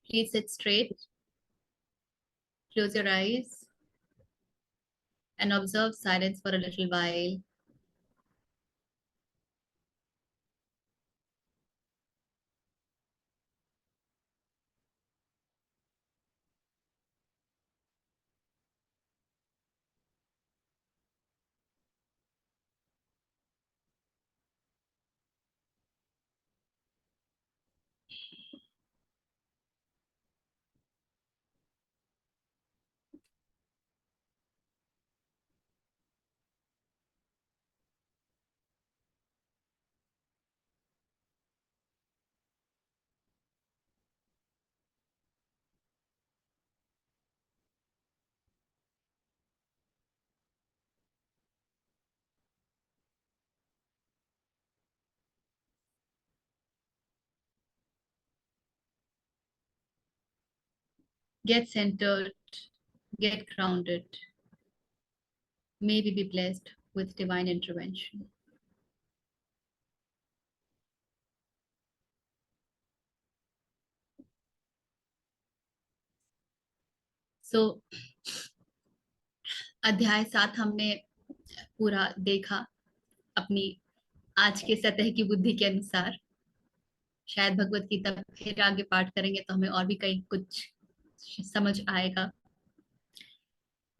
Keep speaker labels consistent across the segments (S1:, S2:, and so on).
S1: Please sit straight, close your eyes, and observe silence for a little while. Get centered, get grounded. Maybe be blessed with divine intervention. So, अध्याय 7 हमने पूरा देखा अपनी आज के सतह की बुद्धि के अनुसार। शायद भगवत गीता फिर आगे पाठ करेंगे तो हमें और भी कहीं कुछ समझ आएगा।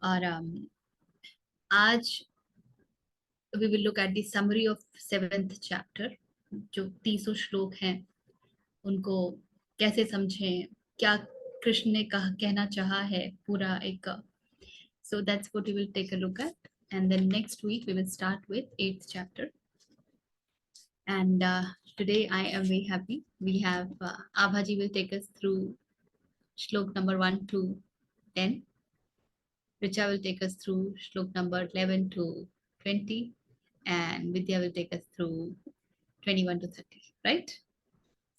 S1: और आज we will look at the summary of 7th chapter। जो 30 श्लोक हैं उनको कैसे समझें, क्या कृष्ण ने कहना चाहा है, पूरा एक। So that's what we will take a look at, and then next week we will start with 8th chapter. And today I am very happy. We have Abhaji will take us through shlok number 1 to 10. Richa will take us through shlok number 11 to 20, and Vidya will take us through 21 to 30. Right?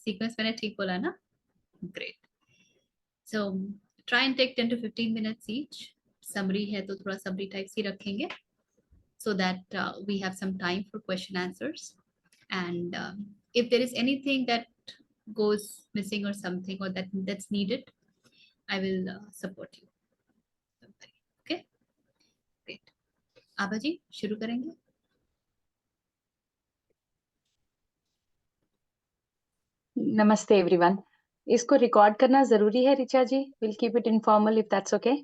S1: Sequence मैंने ठीक बोला ना? Great. So try and take 10 to 15 minutes each. Summary है तो थोड़ा summary types ही रखेंगे, so that we have some time for question answers. And if there is anything that goes missing or something, or that's needed, I will support you. Okay, great. आभा जी शुरू करेंगे?
S2: नमस्ते everyone. इसको record करना जरूरी है Richa ji? Will keep it informal if that's okay.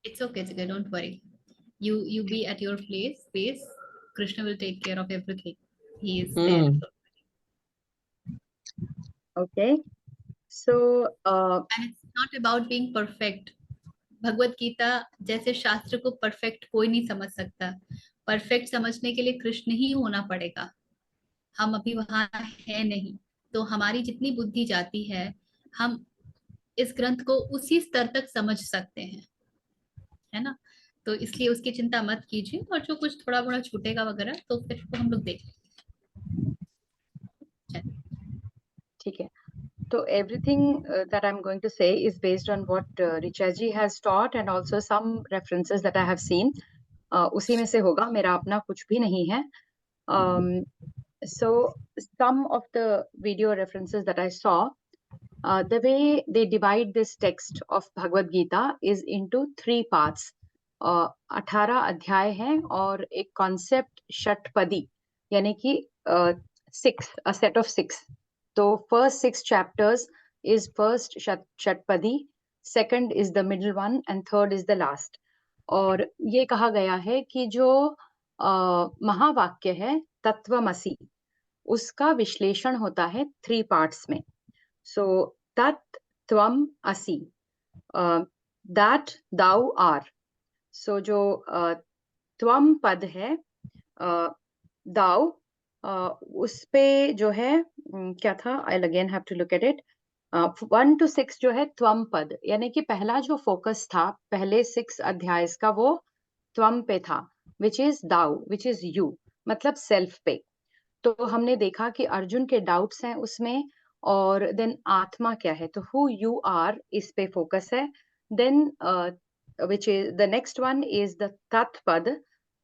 S1: It's okay, Jigga, don't worry. You be at your place. Krishna will take care of everything. He is there.
S2: Okay. So
S1: And it's not about being perfect. Bhagavad Gita जैसे शास्त्र को perfect कोई नहीं समझ सकता। Perfect समझने के लिए कृष्ण ही होना पड़ेगा। हम अभी वहां है नहीं, तो हमारी जितनी बुद्धि जाती है, हम इस ग्रंथ को उसी स्तर तक समझ सकते हैं, है ना? तो इसलिए उसकी चिंता मत कीजिए, और जो कुछ थोड़ा बड़ा छूटेगा वगैरह तो फिर तो हम लोग देख लेंगे।
S2: ठीक है। So everything that I'm going to say is based on what Richa ji has taught and also some references that I have seen. उसी में से होगा, मेरा अपना कुछ भी नहीं है. So some of the video references that I saw, the way they divide this text of Bhagavad Gita is into 3 parts. 18 अध्याय हैं और एक concept षटपदी, यानी कि 6, a set of 6. तो first 6 chapters is first षटपदी, second is the middle one, and third is the last. और ये कहा गया है कि जो महावाक्य है तत्वमसि, उसका विश्लेषण होता है 3 parts में. So tat tvam asi, that thou are. So जो त्वम पद है, thou, उस पे जो है क्या था, I'll again have to look at it. 1 to 6 जो है त्वम पद, यानी कि पहला जो फोकस था पहले 6 अध्याय का वो त्वम पे था, which is thou, which is you, मतलब सेल्फ पे. तो हमने देखा कि अर्जुन के डाउट्स हैं उसमें, और देन आत्मा क्या है, तो who you are इस पे फोकस है. Then which is the next one is the tat pad,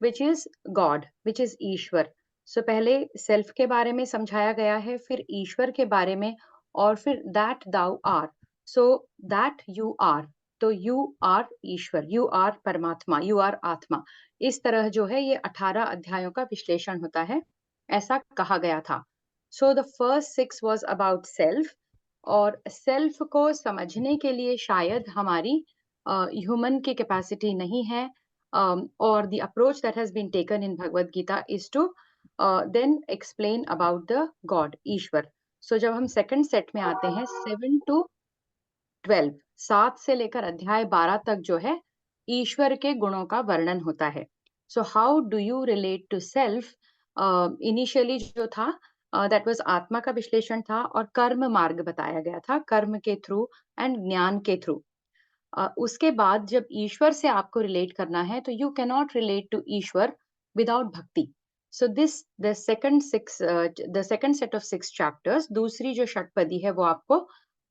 S2: which is God, which is Ishwar. So पहले सेल्फ के बारे में समझाया गया है, फिर ईश्वर के बारे में, और फिर that thou are. So that you are, तो यू आर ईश्वर, यू आर परमात्मा, यू आर आत्मा। इस तरह जो है ये 18 अध्यायों का विश्लेषण होता है, ऐसा कहा गया था। So the first 6 was about self, और सेल्फ को समझने के लिए शायद हमारी ह्यूमन की कैपेसिटी नहीं है, और the approach that has been taken in Bhagavad Gita is to then explain about the god, ईश्वर। सो जब हम सेकंड सेट में आते हैं 7 to 12, 7 से लेकर अध्याय 12 तक जो है ईश्वर के गुणों का वर्णन होता है। So how do you relate to self, initially जो था दैट वाज आत्मा का विश्लेषण था, और कर्म मार्ग बताया गया था, कर्म के थ्रू एंड ज्ञान के थ्रू। उसके बाद जब ईश्वर से आपको रिलेट करना है तो यू कैनॉट रिलेट टू ईश्वर विदाउट भक्ति। So this the second set of 6 chapters, दूसरी जो षटपदी है वो आपको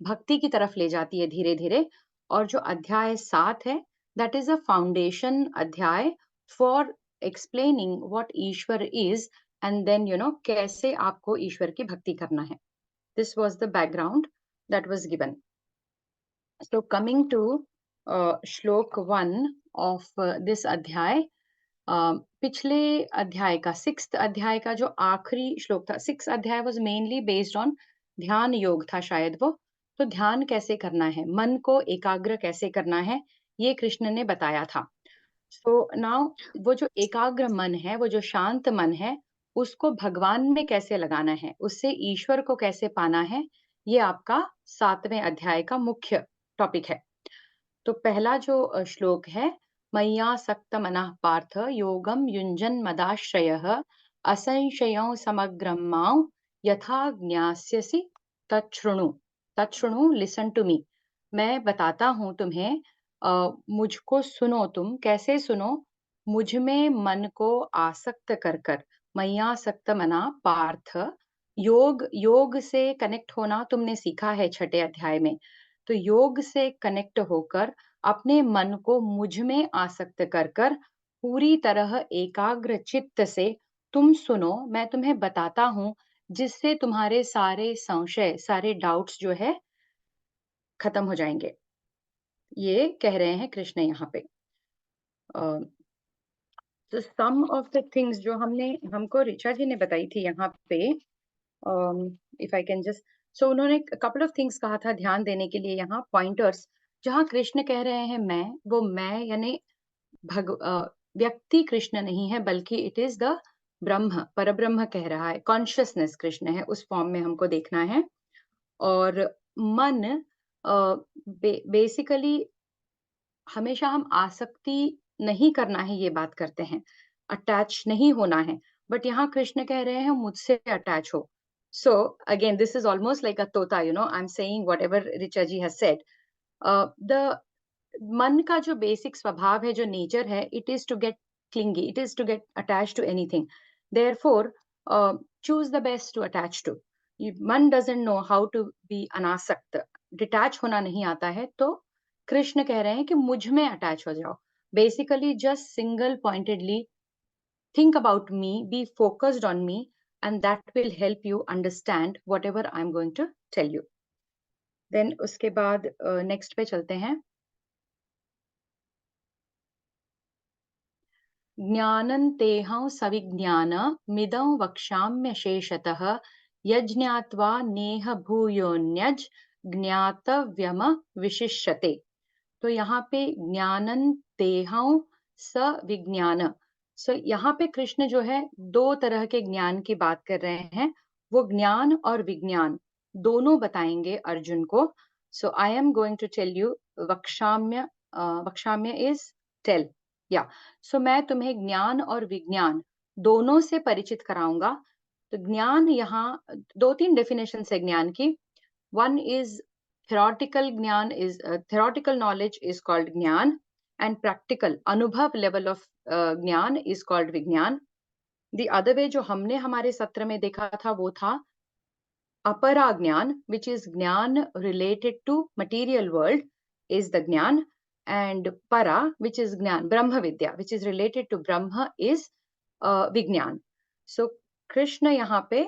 S2: भक्ति की तरफ ले जाती है धीरे धीरे। और जो अध्याय 7 है दैट इज अ फाउंडेशन अध्याय फॉर एक्सप्लेनिंग व्हाट ईश्वर इज, एंड देन कैसे आपको ईश्वर की भक्ति करना है। This was the background that was given. So coming to श्लोक 1 of this अध्याय, पिछले अध्याय का 6th अध्याय का जो आखिरी श्लोक था, 6th अध्याय was mainly based on ध्यान योग था शायद वो। तो ध्यान कैसे करना है, मन को एकाग्र कैसे करना है, ये कृष्ण ने बताया था। सो नाउ वो जो एकाग्र मन है, वो जो शांत मन है, उसको भगवान में कैसे लगाना है, उससे ईश्वर को कैसे पाना है, ये आपका 7वें अध्याय का मुख्य टॉपिक है। तो पहला जो श्लोक है, मय्या सक्त मनः पार्थ योगम युञ्जन मदाश्रयः असंशयं समग्रं मां यथा ज्ञास्यसि तच्छृणु। तच्छृणु, लिसन टू मी। मैं बताता हूं तुम्हें, मुझको सुनो तुम। कैसे सुनो? मुझ में मन को आसक्त कर कर, मय्या सक्त मना पार्थ। योग से कनेक्ट होना तुमने सीखा है 6ठे अध्याय में। तो योग से कनेक्ट होकर अपने मन को मुझ में आसक्त कर कर पूरी तरह एकाग्र चित्त से तुम सुनो, मैं तुम्हें बताता हूं, जिससे तुम्हारे सारे संशय, सारे डाउट्स जो है खत्म हो जाएंगे। ये कह रहे हैं कृष्ण यहाँ पे। तो सम ऑफ द थिंग्स जो हमको ऋचा जी ने बताई थी यहाँ पे, इफ आई कैन जस्ट, सो उन्होंने कपल ऑफ थिंग्स कहा था ध्यान देने के लिए, यहाँ पॉइंटर्स। जहाँ कृष्ण कह रहे हैं मैं, वो मैं यानी व्यक्ति कृष्ण नहीं है, बल्कि इट इज द ब्रह्म, परब्रह्म कह रहा है, कॉन्शियसनेस कृष्ण है, उस फॉर्म में हमको देखना है। और मन बेसिकली हमेशा हम आसक्ति नहीं करना है, ये बात करते हैं, अटैच नहीं होना है। बट यहाँ कृष्ण कह रहे हैं मुझसे अटैच हो। So again this is almost like a तोता, I am saying whatever Richa ji has said. The मन का जो बेसिक स्वभाव है, जो नेचर है, it is to get clingy, it is to get attach to anything. Therefore choose the best to attach to. मन doesn't know how to be अनासक्त, detach होना नहीं आता है। तो कृष्ण कह रहे हैं कि मुझ में अटैच हो जाओ। Basically just single pointedly think about me, be focused on me, and that will help you understand whatever I'm going to tell you. Then उसके बाद next पे चलते हैं। ज्ञानं तेहं सविज्ञान मिदं वक्ष्याम्य शेषतः यज्ञात्वा नेह भूयोन्यज ज्ञातव्यम विशिष्यते। तो यहाँ पे ज्ञानं तेहं सविज्ञान, सो यहाँ पे कृष्ण जो है 2 तरह के ज्ञान की बात कर रहे हैं। वो ज्ञान और विज्ञान दोनों बताएंगे अर्जुन को। So I am going to tell you वक्ष्याम्य, वक्ष्याम्य इज टेल, या सो मैं तुम्हें ज्ञान और विज्ञान दोनों से परिचित कराऊंगा। तो ज्ञान, यहाँ 2-3 डेफिनेशन है ज्ञान की। वन इज theoretical ज्ञान, is theoretical knowledge is called ज्ञान, and practical अनुभव level of ज्ञान is called विज्ञान। the other way जो हमने हमारे सत्र में देखा था वो था अपरा ज्ञान, which is ज्ञान related to material world is the ज्ञान, and para which is ज्ञान ब्रह्म विद्या which is related to Brahma is विज्ञान। so कृष्ण यहाँ पे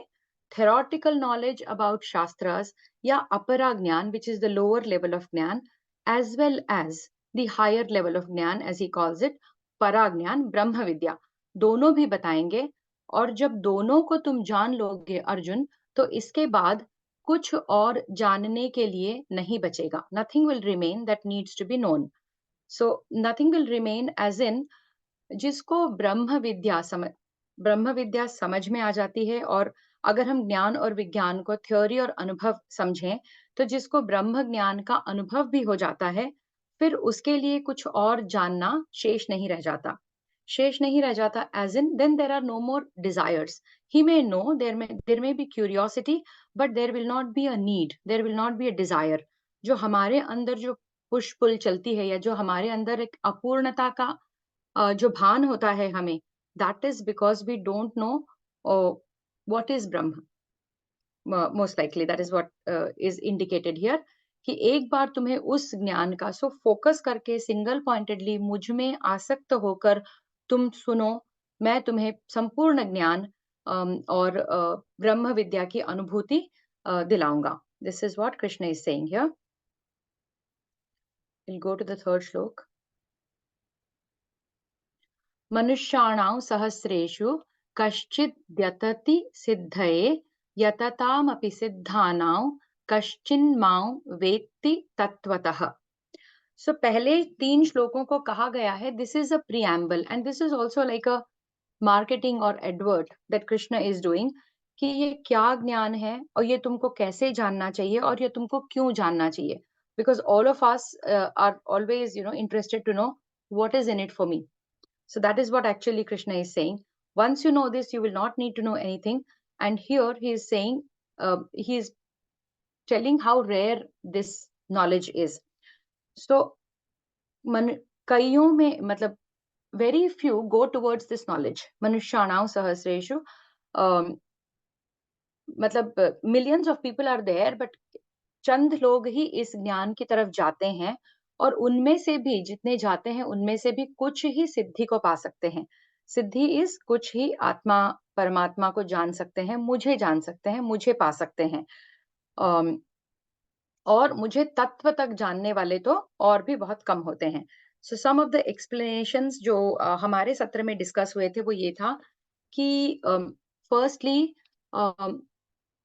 S2: theoretical knowledge about Shastras या अपरा ज्ञान, which is the lower level of ज्ञान, as well as the higher level of ज्ञान, as he calls it, परा ज्ञान, ब्रह्म विद्या, दोनों भी बताएंगे। और जब दोनों को तुम जान लोगे अर्जुन, तो इसके बाद कुछ और जानने के लिए नहीं बचेगा। Nothing will remain that needs to be known. So nothing will remain as in, जिसको ब्रह्म विद्या समझ में आ जाती है, और अगर हम ज्ञान और विज्ञान को थ्योरी और अनुभव समझें, तो जिसको ब्रह्म ज्ञान का अनुभव भी हो जाता है, फिर उसके लिए कुछ और जानना शेष नहीं रह जाता। शेष नहीं रह जाता as in, then there are no more desires. He may know, there may be curiosity, but there will not be a need, there will not be a desire. जो हमारे अंदर जो पुश पुल चलती है, या जो हमारे अंदर एक अपूर्णता का जो भान होता है हमें, that is because we don't know what is Brahma. Most likely that is what is indicated here, कि एक बार तुम्हें उस ज्ञान का सो फोकस करके सिंगल पॉइंटेडली मुझ में आसक्त होकर तुम सुनो, मैं तुम्हें संपूर्ण ज्ञान और ब्रह्म विद्या की अनुभूति दिलाऊंगा। This is what Krishna is saying here. We'll go to the third श्लोक। मनुष्याणां सहस्रेषु कश्चिद् यतति सिद्धये यततामपि सिद्धानां कश्चिन्मां वेत्ति तत्वतः। सो पहले 3 श्लोकों को कहा गया है, this is a preamble and this is also like a marketing और advert that Krishna is doing, कि ये क्या ज्ञान है और ये तुमको कैसे जानना चाहिए और ये तुमको क्यों जानना चाहिए, because all of us are always interested to know what is in it for me. So that is what actually Krishna is saying. Once you know this, you will not need to know anything. And here he is saying, he is telling how rare this knowledge is. So, कईयों में, मतलब very few go towards this knowledge. Manushyanam sahasreshu. मतलब millions of people are there, but चंद लोग ही इस ज्ञान की तरफ जाते हैं, और उनमें से भी जितने जाते हैं उनमें से भी कुछ ही सिद्धि को पा सकते हैं। सिद्धि इस कुछ ही आत्मा परमात्मा को जान सकते हैं, मुझे जान सकते हैं, मुझे पा सकते हैं। और मुझे तत्व तक जानने वाले तो और भी बहुत कम होते हैं। सो सम ऑफ द एक्सप्लेनेशंस जो हमारे सत्र में डिस्कस हुए थे वो ये था कि firstly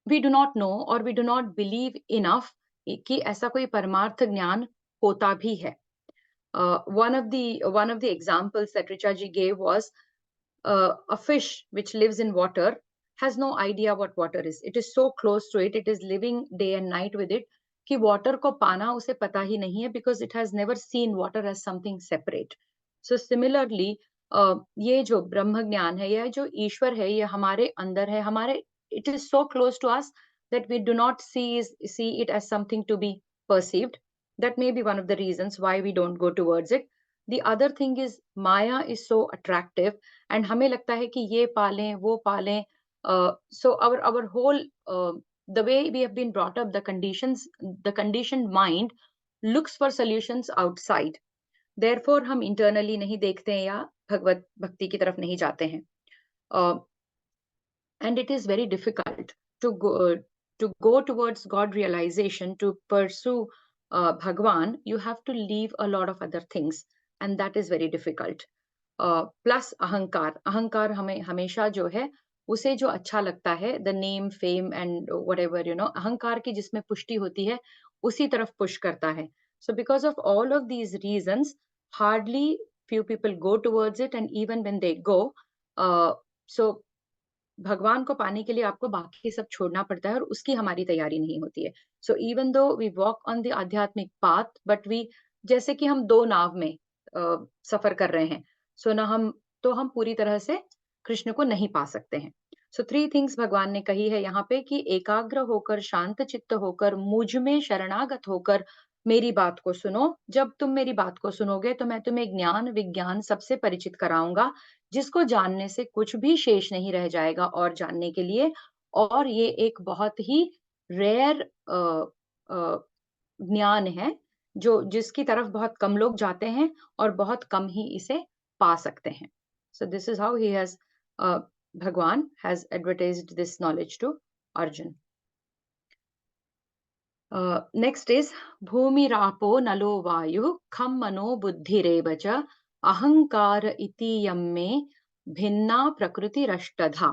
S2: we do not know और we do not believe enough कि ऐसा कोई परमार्थ ज्ञान होता भी है। one of the examples that Richa ji gave was a fish which lives in water has no idea what water is. It is so close to it. It is living day and night with it कि water को पाना उसे पता ही नहीं है, because it has never seen water as something separate. So similarly, ये जो ब्रह्म ज्ञान है, ये जो ईश्वर है, ये हमारे अंदर है, हमारे, it is so close to us that we do not see it as something to be perceived. That may be one of the reasons why we don't go towards it. The other thing is Maya is so attractive, and हमें लगता है कि ये पालें वो पालें. So our whole the way we have been brought up, the conditioned mind looks for solutions outside. Therefore हम internally नहीं देखते हैं या भगवत भक्ति की तरफ नहीं जाते हैं. And it is very difficult to go towards God realization, to pursue Bhagwan. You have to leave a lot of other things, and that is very difficult. Plus अहंकार हमें हमेशा जो है उसे जो अच्छा लगता है, the name, fame and whatever, अहंकार की जिसमें पुष्टि होती है उसी तरफ पुश करता है. So because of all of these reasons, hardly few people go towards it, and even when they go, so भगवान को पाने के लिए आपको बाकी सब छोड़ना पड़ता है, और उसकी हमारी तैयारी नहीं होती है. So even though we walk on the आध्यात्मिक पाथ, बट वी, जैसे कि हम 2 नाव में सफर कर रहे हैं, सो ना हम पूरी तरह से कृष्ण को नहीं पा सकते हैं. सो 3 थिंग्स भगवान ने कही है यहाँ पे, कि एकाग्र होकर, शांत चित्त होकर, मुझ में शरणागत होकर मेरी बात को सुनो. जब तुम मेरी बात को सुनोगे तो मैं तुम्हें ज्ञान विज्ञान सबसे परिचित कराऊंगा, जिसको जानने से कुछ भी शेष नहीं रह जाएगा और जानने के लिए. और ये एक बहुत ही रेयर ज्ञान है, जिसकी तरफ बहुत कम लोग जाते हैं और बहुत कम ही इसे पा सकते हैं. So this is how he has भगवान has advertised this knowledge to Arjun. Next is भूमिरापो नलो वायु खम मनो बुद्धिरेव च अहंकार इति यम्मे भिन्ना प्रकृतिरष्टधा।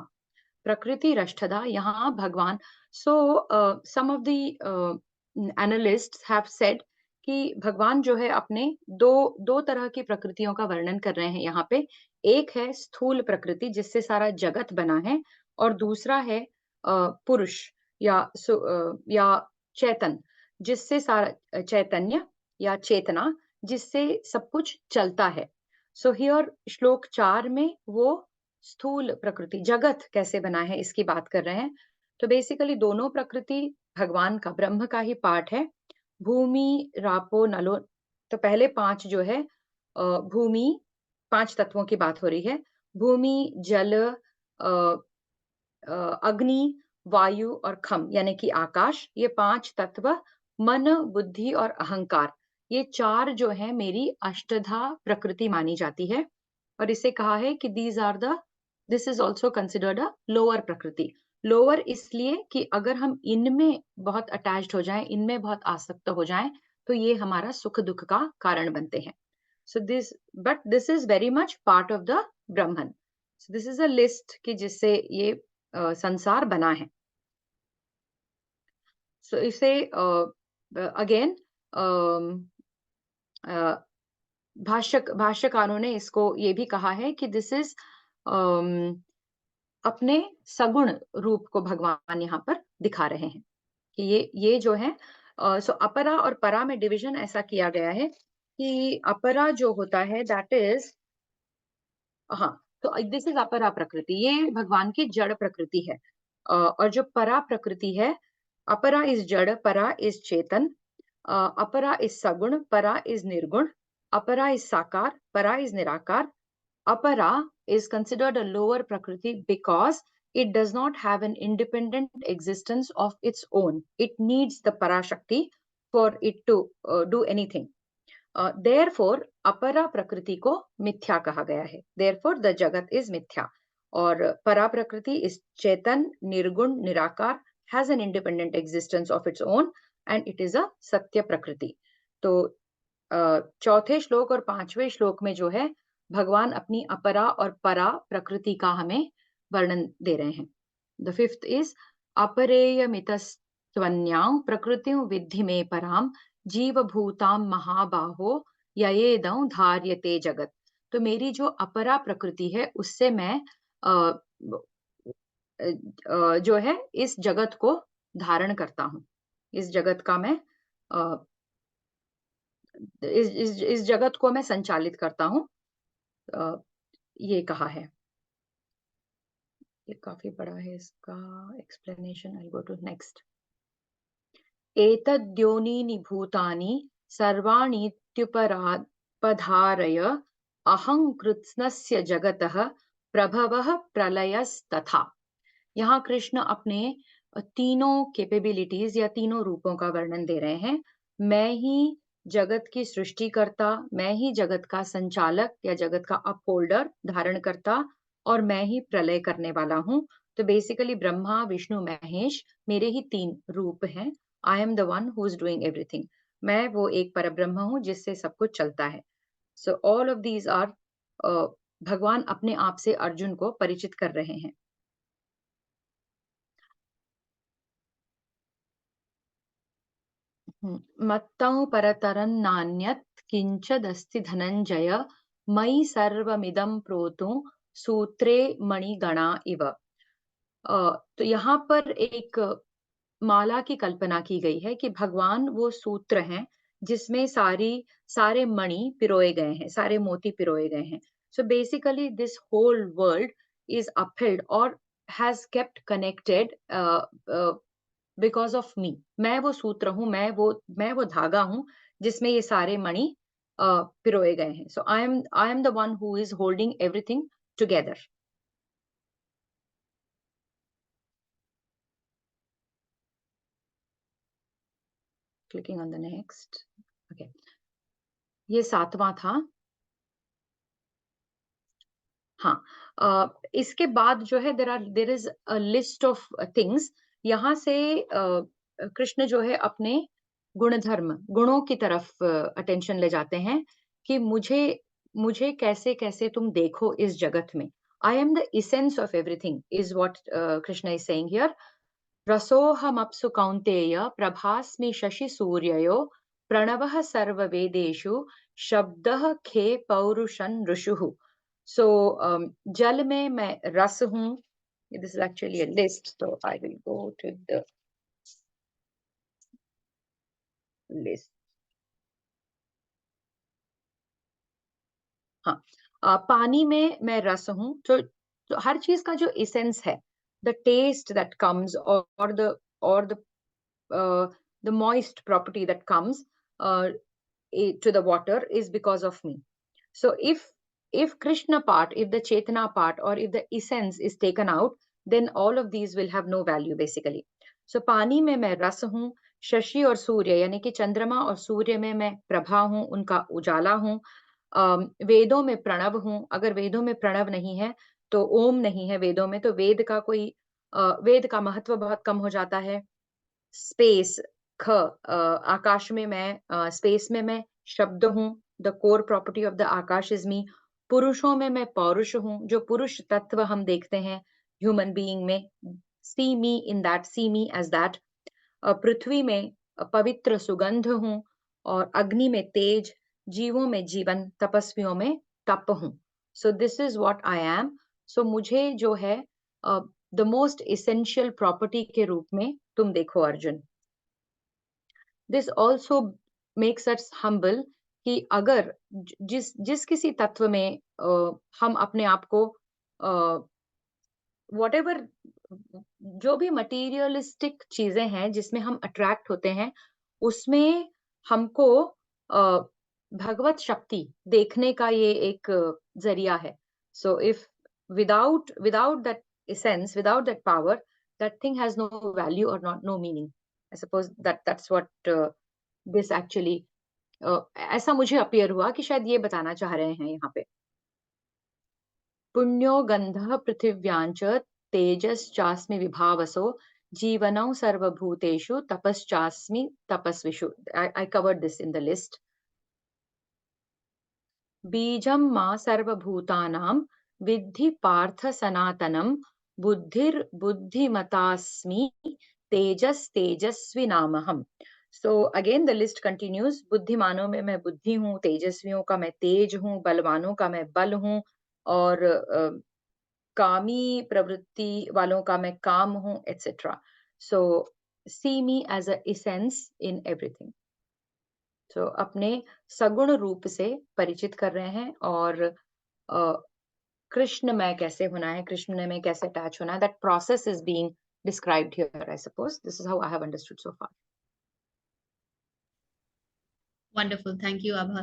S2: प्रकृतिरष्टधा, यहाँ भगवान, so some of the analysts have said कि भगवान जो है अपने दो दो तरह की प्रकृतियों का वर्णन कर रहे हैं यहाँ पे। एक है स्थूल प्रकृति जिससे सारा जगत बना है, और दूसरा है पुरुष या चेतन, जिससे सारा चैतन्य या चेतना, जिससे सब कुछ चलता है। सो हियर श्लोक 4 में वो स्थूल प्रकृति जगत कैसे बना है इसकी बात कर रहे हैं। तो बेसिकली दोनों प्रकृति भगवान का, ब्रह्म का ही पार्ट है। भूमि रापो नलो, तो पहले 5 जो है भूमि, 5 तत्वों की बात हो रही है। भूमि, जल, अग्नि, वायु और खम यानी कि आकाश, ये 5 तत्व, मन, बुद्धि और अहंकार, ये 4 जो है मेरी अष्टधा प्रकृति मानी जाती है। और इसे कहा है कि this is also considered a lower प्रकृति। लोअर इसलिए कि अगर हम इनमें बहुत अटैच्ड हो जाएं, इनमें बहुत आसक्त हो जाएं, तो ये हमारा सुख दुख का कारण बनते हैं। So this is very much part of the Brahman. So this is a list कि जिससे ये संसार बना है। सो इसे अगेन भाष्यकारों ने इसको ये भी कहा है कि दिस इज अपने सगुण रूप को भगवान यहाँ पर दिखा रहे हैं कि ये जो है। सो अपरा और परा में डिवीजन ऐसा किया गया है कि अपरा जो होता है दैट इज, हाँ, तो दिस इज अपरा प्रकृति, ये भगवान की जड़ प्रकृति है। और जो परा प्रकृति है, अपरा इज जड़, परा इज चेतन, अपरा इज सगुण, परा इज निर्गुण, अपरा इज साकार, परा इज निराकार। Apara is considered a lower Prakriti because it does not have an independent existence of its own. It needs the Parashakti for it to do anything. Therefore, Apara Prakriti को मिथ्या कहा गया है. Therefore, the Jagat is मिथ्या. और Para Prakriti is चेतन, निर्गुण, निराकार, has an independent existence of its own, and it is a सत्य प्रकृति. तो चौथे श्लोक और 5वें श्लोक में जो है भगवान अपनी अपरा और परा प्रकृति का हमें वर्णन दे रहे हैं। द फिफ्थ इज अपरेयमितस्त्वन्यां प्रकृतिं विद्धि में पराम जीव भूताम महाबाहो ययेदं धार्यते जगत। तो मेरी जो अपरा प्रकृति है उससे मैं जो है इस जगत को धारण करता हूँ, इस जगत का मैं इस जगत को मैं संचालित करता हूँ, ये कहा है। ये काफी बड़ा है इसका explanation. I go to next. एतद्योनीनि भूतानि सर्वाणीत्युपधारय अहं कृत्स्नस्य जगतः प्रभवः प्रलयस्तथा। यहाँ कृष्ण अपने तीनों कैपेबिलिटीज या तीनों रूपों का वर्णन दे रहे हैं। मैं ही जगत की सृष्टि करता, मैं ही जगत का संचालक या जगत का अपहोल्डर, धारण करता, और मैं ही प्रलय करने वाला हूँ। तो बेसिकली ब्रह्मा, विष्णु, महेश मेरे ही 3 रूप हैं। आई am the one who is doing everything. मैं वो एक परब्रह्म हूँ जिससे सब कुछ चलता है। So all of these are, भगवान अपने आप से अर्जुन को परिचित कर रहे हैं। मत्तं परतरं नान्यत् किंचदस्ति धनंजय मयि सर्वमिदं प्रोतु सूत्रे मणिगणा इव। तो यहाँ पर एक माला की कल्पना की गई है कि भगवान वो सूत्र हैं जिसमें सारे मणि पिरोए गए हैं, सारे मोती पिरोए गए हैं। So basically this whole world is upheld और has kept connected because of me. मैं वो सूत्र हूँ, मैं वो धागा हूँ जिसमें ये सारे मणि पिरोए गए हैं। So I am the one who is holding everything together. Clicking on the next. Okay, ये 7वां था। हाँ, इसके बाद जो है there is a list of things यहाँ से कृष्ण जो है अपने गुणों की तरफ अटेंशन ले जाते हैं कि मुझे मुझे कैसे कैसे तुम देखो इस जगत में। I am the essence of everything is what Krishna is saying here. रसोऽहमप्सु कौन्तेय प्रभास्मि शशिसूर्ययो प्रणवः सर्ववेदेषु शब्दः खे पौरुषन् ऋषुः। सो जल में मैं रस हूँ। This is actually a list, so I will go to the list. हाँ, पानी में मैं रस हूँ। तो हर चीज का जो इसेंस है, द टेस्ट दैट कम्स और the moist property that comes to the water is because of me. So if Krishna part, if the Chetana part, or if the essence is taken out, then all of these will have no value basically. So पानी में मैं रस हूँ, शशि और सूर्य यानी कि चंद्रमा और सूर्य में मैं प्रभा हूँ, उनका उजाला हूँ। वेदों में प्रणव हूँ। अगर वेदों में प्रणव नहीं है तो ओम नहीं है वेदों में, तो वेद का महत्व बहुत कम हो जाता है। स्पेस आकाश में मैं स्पेस में मैं शब्द हूँ। The core property of the Akash is me. पुरुषों में मैं पौरुष हूँ, जो पुरुष तत्व हम देखते हैं ह्यूमन बीइंग में। See me in that, see me as that. पृथ्वी में पवित्र सुगंध हूँ, और अग्नि में तेज, जीवों में जीवन, तपस्वियों में तप हूँ। So this is what I am. So मुझे जो है द मोस्ट इसेंशियल प्रॉपर्टी के रूप में तुम देखो Arjun. This also makes us humble कि अगर जिस किसी तत्व में हम अपने आप को वॉट एवर, जो भी मटीरियलिस्टिक चीजें हैं जिसमें हम अट्रैक्ट होते हैं, उसमें हमको भगवत शक्ति देखने का ये एक जरिया है। So if without that essence, without that power, that thing has no value or not no meaning. I suppose that's what this actually ऐसा मुझे अपीयर हुआ कि शायद ये बताना चाह रहे हैं यहाँ पे। पुण्यो गंधः पृथिव्याञ्च तेजश्चास्मि विभावसो जीवनौ सर्वभूतेषु तपश्चास्मि तपस्विषु। I covered this in the list. बीजं मा सर्वभूतानां विद्धि Partha सनातनं बुद्धिर्बुद्धिमतास्मि तेजस्विनामहम्। So again the list continues. बुद्धिमानों में मैं बुद्धि हूँ, तेजस्वियों का मैं तेज हूँ, बलवानों का मैं बल हूँ, और कामी प्रवृत्ति वालों का मैं काम हूँ, etc. So see me as a essence in everything. तो अपने सगुण रूप से परिचित कर रहे हैं, और कृष्ण में कैसे होना है, कृष्ण में कैसे अटैच होना है, that process is being described here. I suppose this is how I have understood so far.
S1: Wonderful, thank you Abha.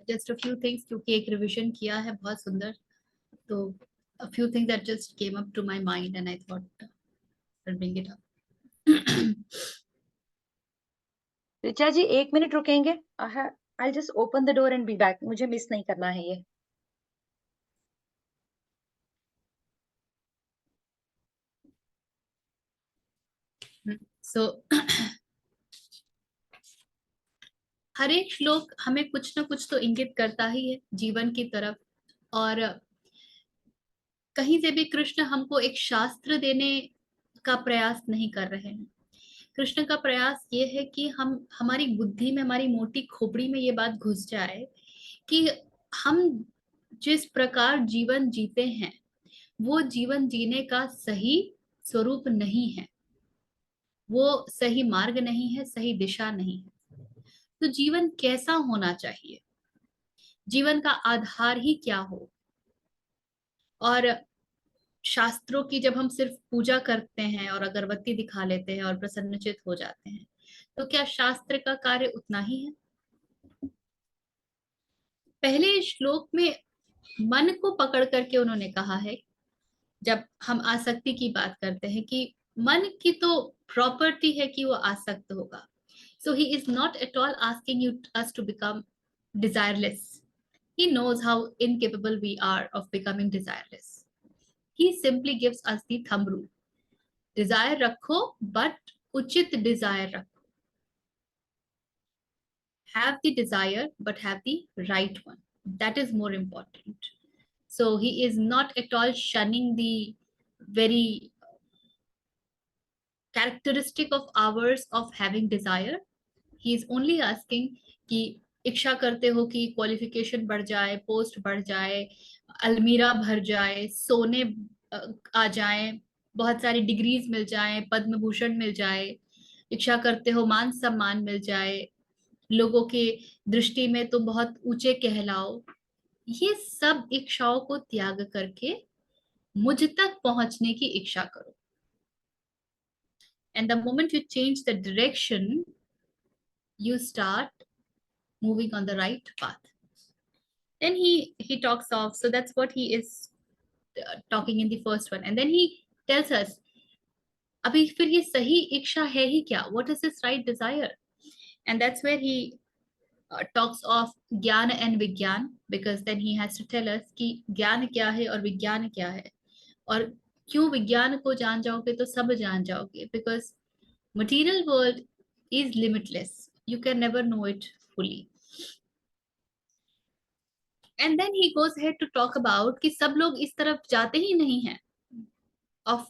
S1: Just a few things, क्योंकि एक रिवीजन किया है बहुत सुंदर, तो a few things that just came up to my mind and I thought I'll bring it up.
S2: Richa ji 1 minute रुकेंगे? I'll just open the door and be back. मुझे miss नहीं करना है ये।
S1: So हर एक श्लोक हमें कुछ ना कुछ तो इंगित करता ही है जीवन की तरफ, और कहीं से भी कृष्ण हमको एक शास्त्र देने का प्रयास नहीं कर रहे हैं। कृष्ण का प्रयास ये है कि हम हमारी बुद्धि में, हमारी मोटी खोपड़ी में ये बात घुस जाए कि हम जिस प्रकार जीवन जीते हैं वो जीवन जीने का सही स्वरूप नहीं है, वो सही मार्ग नहीं है, सही दिशा नहीं है। तो जीवन कैसा होना चाहिए, जीवन का आधार ही क्या हो। और शास्त्रों की जब हम सिर्फ पूजा करते हैं और अगरबत्ती दिखा लेते हैं और प्रसन्नचित हो जाते हैं, तो क्या शास्त्र का कार्य उतना ही है? पहले श्लोक में मन को पकड़ करके उन्होंने कहा है, जब हम आसक्ति की बात करते हैं कि मन की तो प्रॉपर्टी है कि वो आसक्त होगा। So he is not at all asking us to become desireless. He knows how incapable we are of becoming desireless. He simply gives us the thumb rule. Desire रखो बट उचित डिजायर रखो. Have the desire but have the right one. That is more important. So he is not at all shunning the very characteristic of ours of having desire. He is only asking कि इच्छा करते हो कि qualification बढ़ जाए, post बढ़ जाए, अलमीरा भर जाए, सोने आ जाए, बहुत सारी डिग्रीज मिल जाए, पद्म भूषण मिल जाए, इच्छा करते हो मान सम्मान मिल जाए, लोगों के दृष्टि में तुम बहुत ऊंचे कहलाओ. ये सब इच्छाओं को त्याग करके मुझ तक पहुंचने की इच्छा करो. And the moment you change the direction, you start moving on the right path. Then he talks of, so that's what he is talking in the first one, and then he tells us अभी फिर ये सही इच्छा है ही क्या, what is this right desire? And that's where he talks of ज्ञान and विज्ञान, because then he has to tell us कि ज्ञान क्या है और विज्ञान क्या है, और क्यों विज्ञान को जान जाओगे तो सब जान जाओगे, because material world is limitless, you can never know it fully. And then he goes ahead to talk about कि सब लोग इस तरफ जाते ही नहीं हैं. Of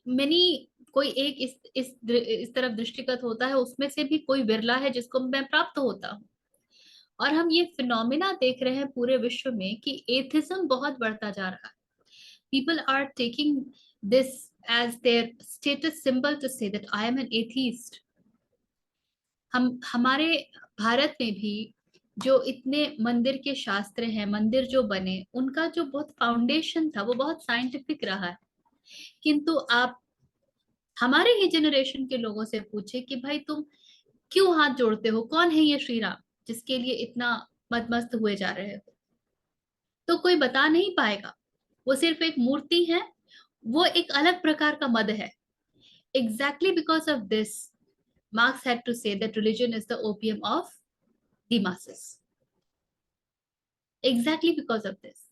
S1: many, कोई एक इस तरफ दृष्टिगत होता है, उसमें से भी कोई विरला है जिसको मैं प्राप्त होता हूँ. और हम ये फिनोमिना देख रहे हैं पूरे विश्व में कि एथिज्म बहुत बढ़ता जा रहा है. People are taking this as their status symbol to say that I am an atheist. हमारे भारत में भी जो इतने मंदिर के शास्त्र हैं, मंदिर जो बने, उनका जो बहुत फाउंडेशन था वो बहुत साइंटिफिक रहा है. किंतु आप हमारे ही जनरेशन के लोगों से पूछे कि भाई तुम क्यों हाथ जोड़ते हो, कौन है ये श्री राम जिसके लिए इतना मदमस्त हुए जा रहे हो, तो कोई बता नहीं पाएगा. वो सिर्फ एक मूर्ति है, वो एक अलग प्रकार का मद है. Exactly because of this, Marx had to say that religion is the opium of the masses. Exactly because of this.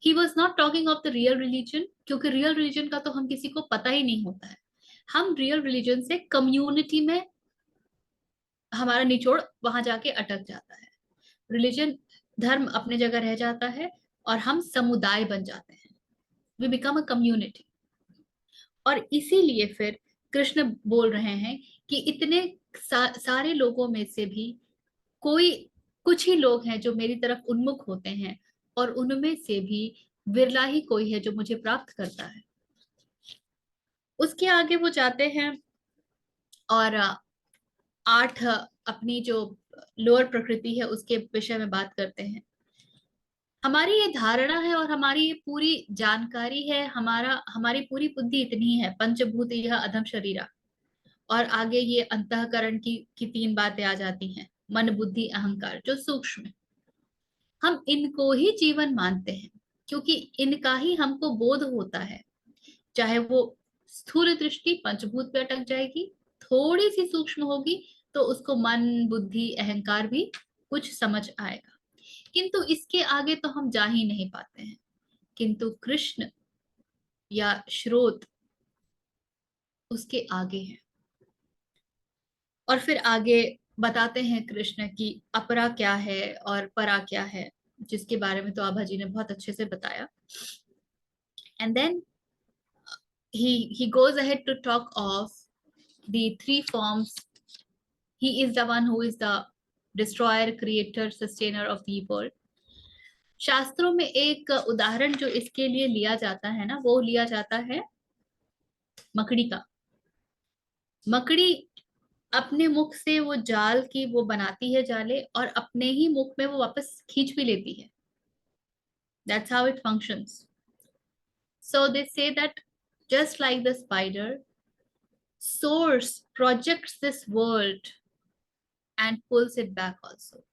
S1: He was not talking of the real religion, क्योंकि real religion का तो हम किसी को पता ही नहीं होता है. हम real religion से community में हमारा निचोड़ वहां जाके अटक जाता है. Religion, धर्म अपने जगह रह जाता है और हम समुदाय बन जाते हैं. We become a community. और इसीलिए फिर कृष्ण बोल रहे हैं कि इतने सारे लोगों में से भी कोई कुछ ही लोग हैं जो मेरी तरफ उन्मुख होते हैं, और उनमें से भी विरला ही कोई है जो मुझे प्राप्त करता है. उसके आगे वो जाते हैं और 8 अपनी जो लोअर प्रकृति है उसके विषय में बात करते हैं. हमारी ये धारणा है और हमारी ये पूरी जानकारी है, हमारी पूरी बुद्धि इतनी है, पंचभूत यह अधम शरीरा, और आगे ये अंतःकरण की 3 बातें आ जाती हैं, मन बुद्धि अहंकार, जो सूक्ष्म है. हम इनको ही जीवन मानते हैं क्योंकि इनका ही हमको बोध होता है. चाहे वो स्थूल दृष्टि पंचभूत पे अटक जाएगी, थोड़ी सी सूक्ष्म होगी तो उसको मन बुद्धि अहंकार भी कुछ समझ आएगा, किंतु इसके आगे तो हम जा ही नहीं पाते हैं. किंतु कृष्ण या श्रोत उसके आगे है. और फिर आगे बताते हैं कृष्ण की अपरा क्या है और परा क्या है, जिसके बारे में तो आभा जी ने बहुत अच्छे से बताया. And then he goes ahead to talk of the 3 forms. He is the one who is the destroyer, creator, sustainer of the world. शास्त्रों में एक उदाहरण जो इसके लिए लिया जाता है ना, वो लिया जाता है मकड़ी का. मकड़ी अपने मुख से वो जाल की वो बनाती है जाले, और अपने ही मुख में वो वापस खींच भी लेती है. That's how it functions. So they say that just like the spider, source projects this world and pulls it back also.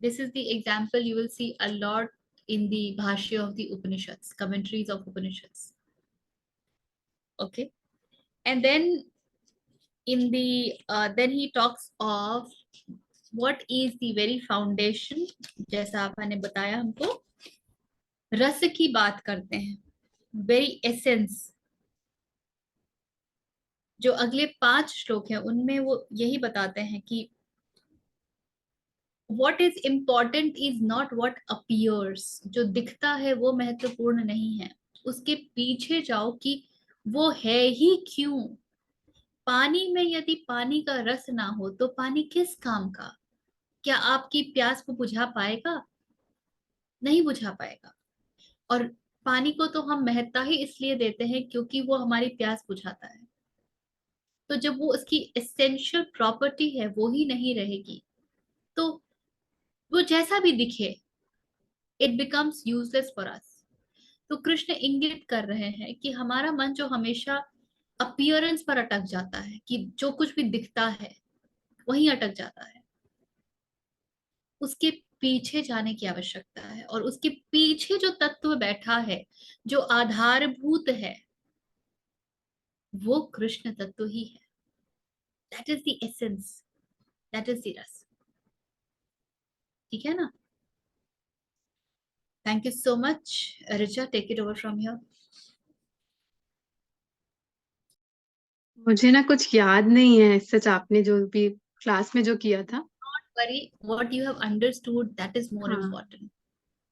S1: This is the example you will see a lot in the Bhashya of the Upanishads, commentaries of Upanishads. Okay. And then in the then he talks of what is the very foundation. जैसा आपने बताया, हमको रस की बात करते हैं. Very essence. जो अगले 5 श्लोक हैं उनमें वो यही बताते हैं कि what is important is not what appears। जो दिखता है वो महत्वपूर्ण नहीं है, उसके पीछे जाओ कि वो है ही क्यों। पानी में यदि पानी का रस ना हो तो पानी किस काम का? क्या आपकी प्यास को बुझा पाएगा? नहीं बुझा पाएगा। और पानी को तो हम महत्ता ही इसलिए देते हैं क्योंकि वो हमारी प्यास बुझाता है। तो जब वो उसकी एसेंशियल प्रॉपर्टी है वो ही नहीं रहेगी, तो वो जैसा भी दिखे, it becomes useless for us. तो कृष्ण इंगित कर रहे हैं कि हमारा मन जो हमेशा अपीयरेंस पर अटक जाता है, कि जो कुछ भी दिखता है वहीं अटक जाता है, उसके पीछे जाने की आवश्यकता है। और उसके पीछे जो तत्व बैठा है, जो आधारभूत है, वो कृष्ण तत्व ही है। That is the essence, that is the रस। ठीक है ना? Thank you so much. Richa, take it over from here.
S3: मुझे ना कुछ याद नहीं है सच, आपने जो भी क्लास में जो किया था।
S1: Worry, what you have understood that is more
S3: हाँ,
S1: इम्पोर्टेंट।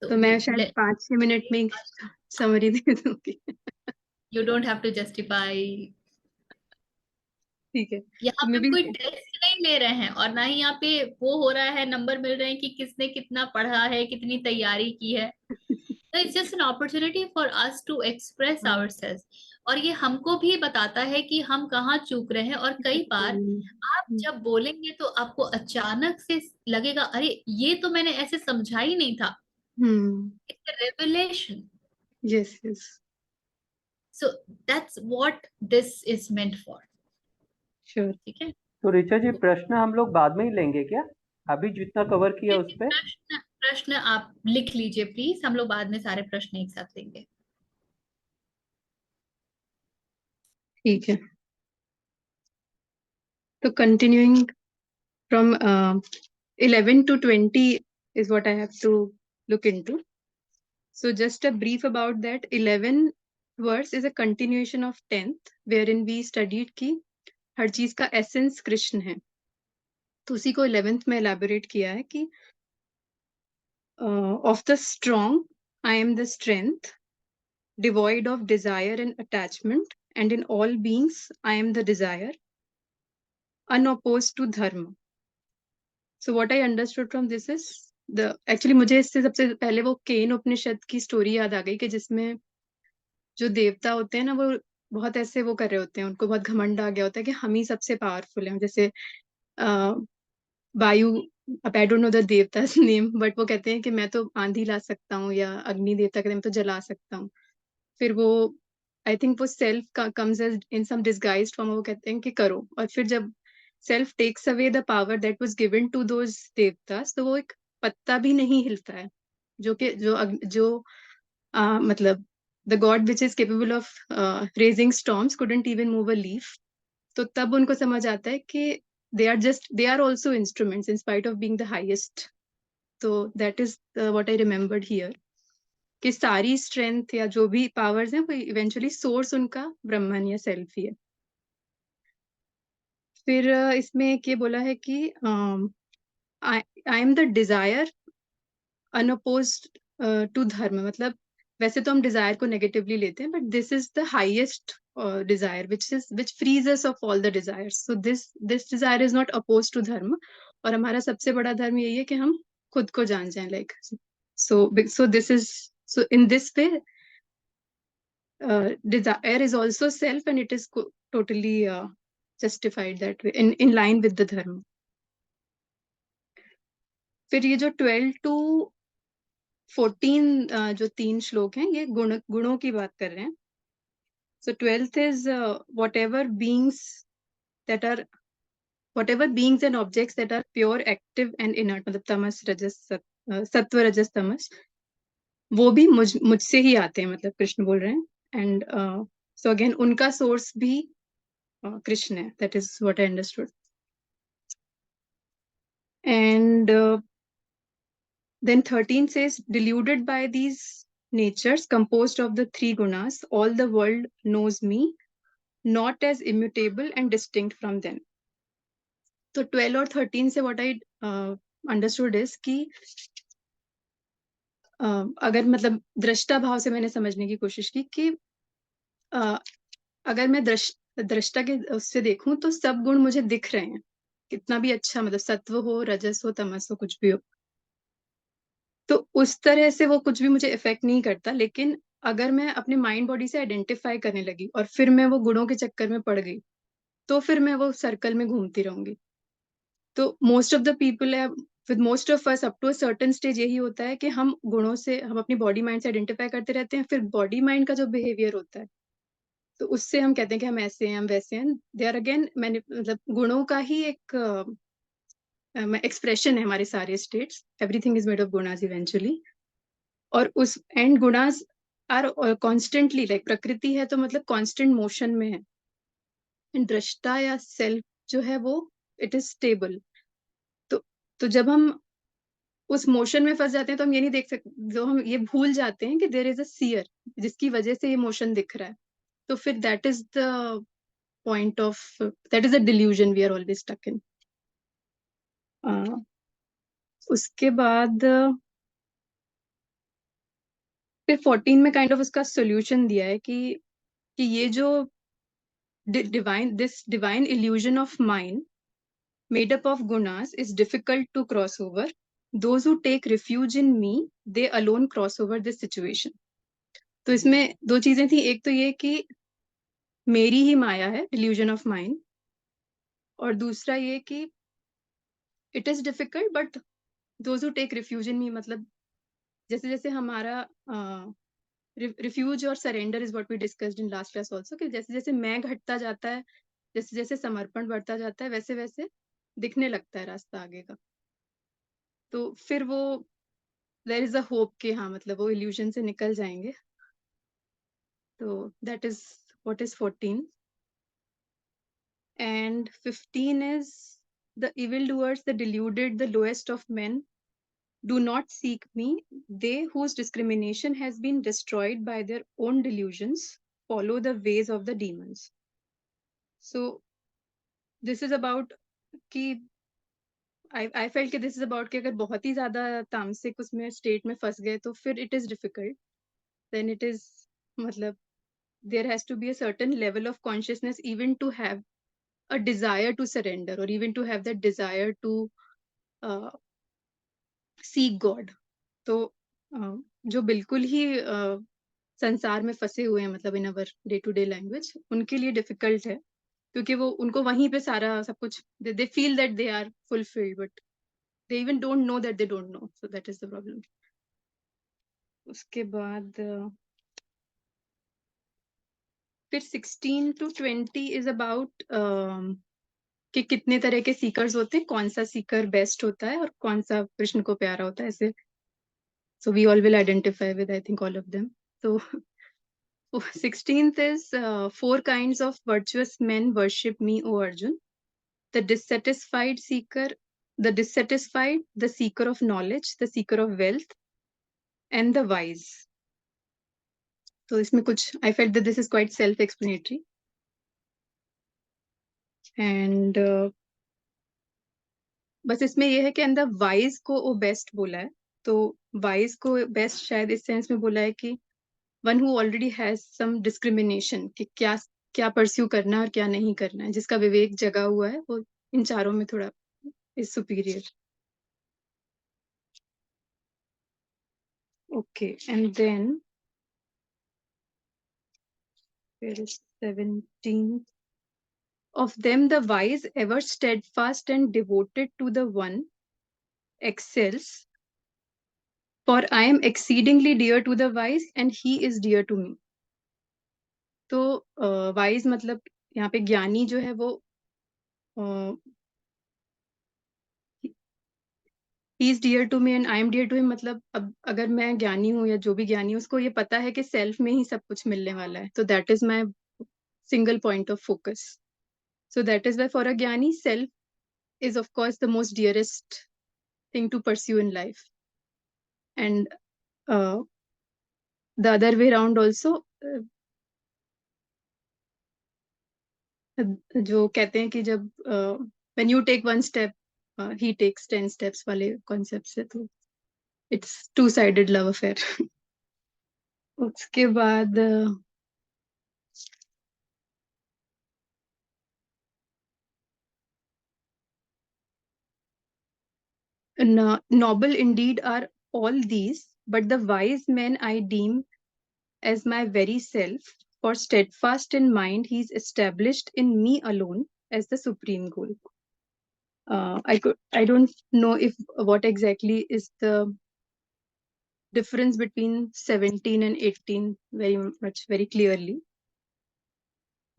S1: तो
S3: तो मैं शायद 5-6 मिनट में समरी दे दूंगी।
S1: You don't have to justify.
S3: ठीक है,
S1: यहाँ
S3: तो
S1: पे
S3: मैं
S1: हम
S3: भी।
S1: कोई टेस्ट नहीं ले रहे हैं, और ना ही यहाँ पे वो हो रहा है, नंबर मिल रहे हैं कि किसने कितना पढ़ा है, कितनी तैयारी की है। तो it's just an opportunity for us to express
S3: हाँ,
S1: आवरसेल्व्स। और ये हमको भी बताता है कि हम कहाँ चूक रहे हैं। और कई बार आप जब बोलेंगे तो आपको अचानक से लगेगा, अरे ये तो मैंने ऐसे समझा ही नहीं था। It's a revelation.
S3: Yes yes,
S1: so that's what this is meant for.
S3: Sure.
S1: ठीक है?
S4: तो ऋचा जी, प्रश्न हम लोग बाद में ही लेंगे क्या? अभी जितना कवर किया उस पे?
S1: प्रश्न प्रश्न आप लिख लीजिए प्लीज, हम लोग बाद में सारे प्रश्न एक साथ लेंगे।
S3: ठीक है, तो continuing from 11 to 20 is what I have to look into. So just a brief about that. 11 verse is a continuation of 10th, wherein we studied कि हर चीज का एसेंस कृष्ण है। तो उसी को 11th में elaborate किया है कि of the strong I am the strength, devoid of desire and attachment, and in all beings I am the desire, unopposed to dharma. So what I understood from this is the actually मुझे इससे सबसे पहले वो केन उपनिषद की story याद आ गई कि जिसमें जो देवता होते हैं ना, वो बहुत ऐसे वो कर रहे होते हैं, उनको बहुत घमंड आ गया होता है कि हम ही सबसे पावरफुल हैं। जैसे वायु, अब आई डोंट नो द देवता's नेम, बट वो कहते हैं कि मैं तो आंधी ला सकता हूँ, या अग्नि देवता कहते हैं मैं तो जला सकता हूँ। फिर वो आई थिंक वो self comes as in some disguised form, वो कहते हैं कि करो। और फिर जब self takes away the power that was given to those देवतास, तो वो एक पत्ता भी नहीं हिलता है। जो कि जो मतलब the God which is capable of raising storms couldn't even move a leaf. तो तब उनको समझ आता है कि they are also instruments in spite of being the highest. तो that is what I remembered here, कि सारी स्ट्रेंथ या जो भी पावर्स हैं वो इवेंचुअली सोर्स उनका ब्रह्मन या सेल्फ ही है। फिर इसमें एक ये बोला है कि I am the desire unopposed to dharma. मतलब वैसे तो हम डिजायर को नेगेटिवली लेते हैं, but this is the highest desire which frees us of all the desires. So this desire is not opposed to धर्म, और हमारा सबसे बड़ा धर्म यही है कि हम खुद को जान जाएं, like so this is so in this way desire is also self, and it is totally justified that way in line with the dharma. फिर ये जो 12 to 14 जो 3 श्लोक हैं, ये गुणों की बात कर रहे हैं। So 12th is whatever beings and objects that are pure, active and inert, मतलब तमस रजस सत्व रजस तमस, वो भी मुझसे ही आते हैं, मतलब कृष्ण बोल रहे हैं। एंड सो अगेन उनका सोर्स भी कृष्ण है। That is what I understood. And then 13 says deluded by these natures composed of the three gunas, all the world knows me not as immutable and distinct from them. तो 12 और 13 से what I understood is कि अगर मतलब दृष्टा भाव से मैंने समझने की कोशिश की कि अगर मैं दृष्टा के उससे देखूं तो सब गुण मुझे दिख रहे हैं, कितना भी अच्छा, मतलब सत्व हो, रजस हो, तमस हो, कुछ भी हो, तो उस तरह से वो कुछ भी मुझे इफेक्ट नहीं करता। लेकिन अगर मैं अपने माइंड बॉडी से आइडेंटिफाई करने लगी और फिर मैं वो गुणों के चक्कर में पड़ गई, तो फिर मैं वो सर्कल में घूमती रहूंगी। तो मोस्ट ऑफ द पीपल है, with most of us up to a certain stage यही होता है कि हम गुणों से, हम अपनी बॉडी माइंड से आइडेंटिफाई करते रहते हैं, फिर बॉडी माइंड का जो बिहेवियर होता है तो उससे हम कहते हैं कि हम ऐसे हैं, हम वैसे हैं। दे आर अगेन, मैंने मतलब गुणों का ही एक एक्सप्रेशन है हमारे सारे states. Everything is made of gunas eventually. और उस and gunas are constantly, like प्रकृति है तो मतलब कॉन्स्टेंट मोशन में है। दृष्टा या सेल्फ जो है वो इट इज स्टेबल। तो जब हम उस मोशन में फंस जाते हैं तो हम ये नहीं देख सकते, जो हम ये भूल जाते हैं कि देयर इज अ सीयर जिसकी वजह से ये मोशन दिख रहा है। तो फिर that is the point of, that is a delusion we are always stuck in. उसके बाद फिर 14 में काइंड ऑफ उसका सोल्यूशन दिया है कि ये जो divine illusion of mind made up of gunas is difficult to cross over. Those who take refuge in me, they alone cross over this situation. तो इसमें दो चीजें थी, एक तो ये कि मेरी ही माया है, delusion of mind, और दूसरा ये कि it is difficult but those who take refuge in me, मतलब जैसे जैसे हमारा रिफ्यूज और surrender is what we discussed in last class also, कि जैसे जैसे मैं घटता जाता है, जैसे जैसे समर्पण बढ़ता जाता है, वैसे वैसे दिखने लगता है रास्ता आगे का। तो फिर वो देयर इज अ होप कि हाँ मतलब वो इल्यूजन से निकल जाएंगे। तो that is what is 14। And 15 is the evil doers, the deluded, the lowest of men do not seek me. They whose discrimination has been destroyed by their own delusions follow the ways of the demons. So this is about कि I felt कि this is about कि अगर बहुत ही ज्यादा तामसिक उसमें state में फंस गए तो फिर it is difficult. Then it is मतलब there has to be a certain level of consciousness even to have a desire to surrender or even to have that desire to uh, seek God. तो जो बिल्कुल ही संसार में फंसे हुए हैं, मतलब in our day to day language, उनके लिए डिफिकल्ट है, क्योंकि वो उनको वहीं पे सारा सब कुछ, they feel that they are fulfilled but they even don't know that they don't know, so that is the problem. उसके बाद फिर 16 to 20 इज अबाउट कि कितने तरह के सीकर्स होते हैं, कौन सा सीकर बेस्ट होता है और कौन सा कृष्ण को प्यारा होता है, ऐसे। So we all will identify with, I think, all of them. So 16th is 4 kinds of virtuous men worship me, O Arjun. The dissatisfied seeker, the dissatisfied, the seeker of knowledge, the seeker of wealth, and the wise. So इसमें कुछ, I felt that this is quite self-explanatory. And बस इसमें ये है कि अंदर wise को वो बेस्ट बोला है। तो वाइज को बेस्ट शायद इस सेंस में बोला है कि one who already has some discrimination, कि क्या क्या परस्यू करना है और क्या नहीं करना है, जिसका विवेक जगा हुआ है, वो इन चारों में थोड़ा is superior. Okay, and then where is 17? Of them the wise, ever steadfast and devoted to the one, excels, for I am exceedingly dear to the wise and he is dear to me. तो wise मतलब यहाँ पे ज्ञानी जो है वो ही is dear to me and I am dear to him. मतलब अब अगर मैं ज्ञानी हूँ या जो भी ज्ञानी, उसको ये पता है कि सेल्फ में ही सब कुछ मिलने वाला है, तो that is my single point of focus. So that is why for a jnani self is of course the most dearest thing to pursue in life. And the other way round also, जो कहते हैं कि जब when you take one step he takes 10 steps वाले concept से, तो it's two sided love affair. उसके बाद noble indeed are all these, but the wise men I deem as my very self. For steadfast in mind, he is established in me alone as the supreme goal. I don't know if what exactly is the difference between 17 and 18 very clearly,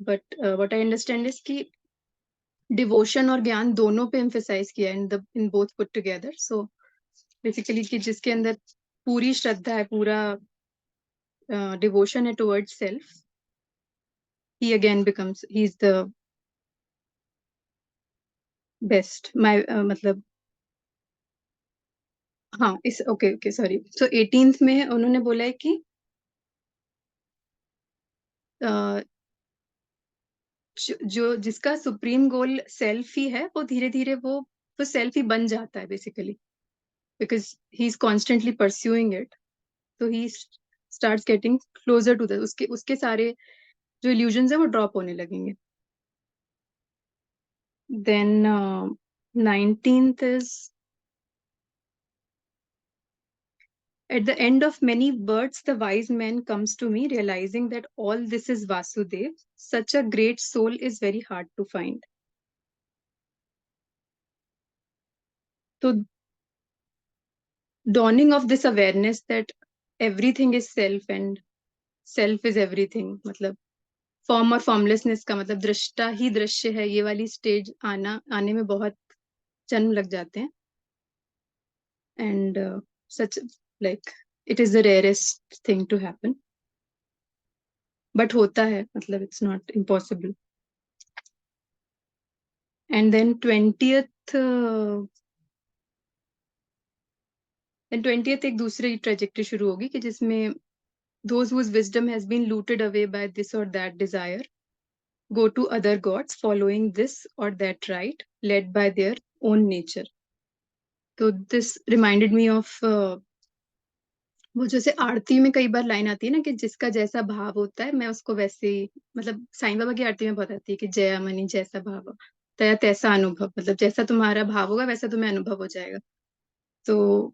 S3: but what I understand is कि devotion और ज्ञान दोनों पे emphasise किया in both put together. So basically कि जिसके अंदर पूरी श्रद्धा है, पूरा डिवोशन है towards self, he again becomes, he's the best. मतलब हाँ, इस ओके सॉरी. सो 18th में उन्होंने बोला है कि जो जिसका सुप्रीम गोल सेल्फ ही है, वो धीरे धीरे वो सेल्फ ही बन जाता है basically, because he is constantly pursuing it. तो he starts getting closer to that. उसके सारे जो इल्यूजन्स है वो ड्रॉप होने लगेंगे. देन 19th इज at the end of many births the wise man comes to me, realizing that all this is Vasudev. Such a great soul is very hard to find. So dawning of this awareness that everything is self and self is everything, मतलब form और formlessness का मतलब दृष्टा ही दृश्य है, ये वाली stage आने में बहुत जन्म लग जाते हैं. And such like it is the rarest thing to happen, but होता है, मतलब it's not impossible. And then 20th एक दूसरी ट्रेजेक्टरी शुरू होगी कि जिसमें those whose wisdom has been looted away by this or that desire go to other gods following this or that right, led by their own nature. तो this reminded me of वो जैसे आरती में कई बार line आती है ना कि जिसका जैसा भाव होता है मैं उसको वैसे ही, मतलब साईं बाबा की आरती में बहुत आती है कि जया मनी जैसा भाव तया तैसा अनुभव, मतलब जैसा तुम्हारा भाव होगा वैसा तुम्हें अनुभव हो जाएगा. तो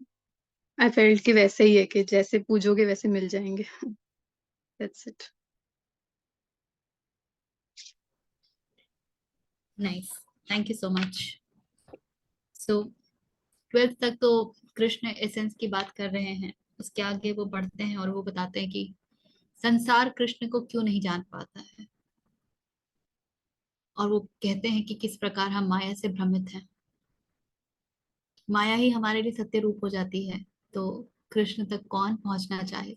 S3: आई फेल्ट कि वैसे ही है कि जैसे पूजोगे वैसे मिल जाएंगे. That's it.
S1: Nice, thank you so much. So 12th तक तो कृष्ण एसेंस की बात कर रहे हैं. उसके आगे वो बढ़ते हैं और वो बताते हैं कि संसार कृष्ण को क्यों नहीं जान पाता है, और वो कहते हैं कि किस प्रकार हम माया से भ्रमित हैं. माया ही हमारे लिए सत्य रूप हो जाती है, तो कृष्ण तक कौन पहुंचना चाहे.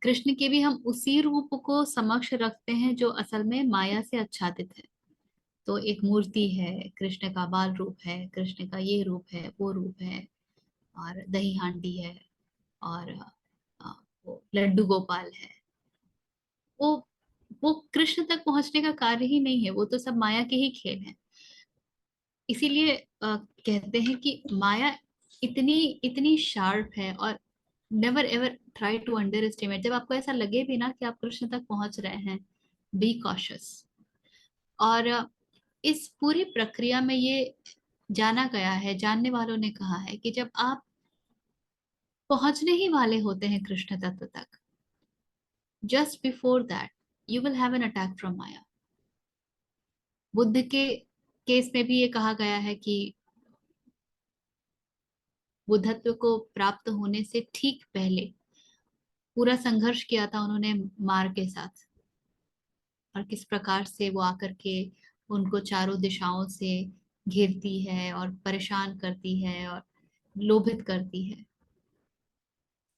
S1: कृष्ण के भी हम उसी रूप को समक्ष रखते हैं जो असल में माया से आच्छादित है. तो एक मूर्ति है, कृष्ण का बाल रूप है, कृष्ण का ये रूप है, वो रूप है, और दही हांडी है, और वो लड्डू गोपाल है. वो वो कृष्ण तक पहुंचने का कार्य ही नहीं है, वो तो सब माया के ही खेल हैं. इसीलिए कहते हैं कि माया इतनी इतनी शार्प है, और never ever try to underestimate. जब आपको ऐसा लगे भी ना कि आप कृष्ण तक पहुंच रहे हैं, बी कॉशियस. और इस पूरी प्रक्रिया में ये जाना गया है, जानने वालों ने कहा है कि जब आप पहुंचने ही वाले होते हैं कृष्ण तत्व तक, just before that you will have an attack from माया. बुद्ध के केस में भी ये कहा गया है कि बुद्धत्व को प्राप्त होने से ठीक पहले पूरा संघर्ष किया था उन्होंने मार के साथ, और किस प्रकार से वो आकर के उनको चारों दिशाओं से घेरती है और परेशान करती है और लोभित करती है.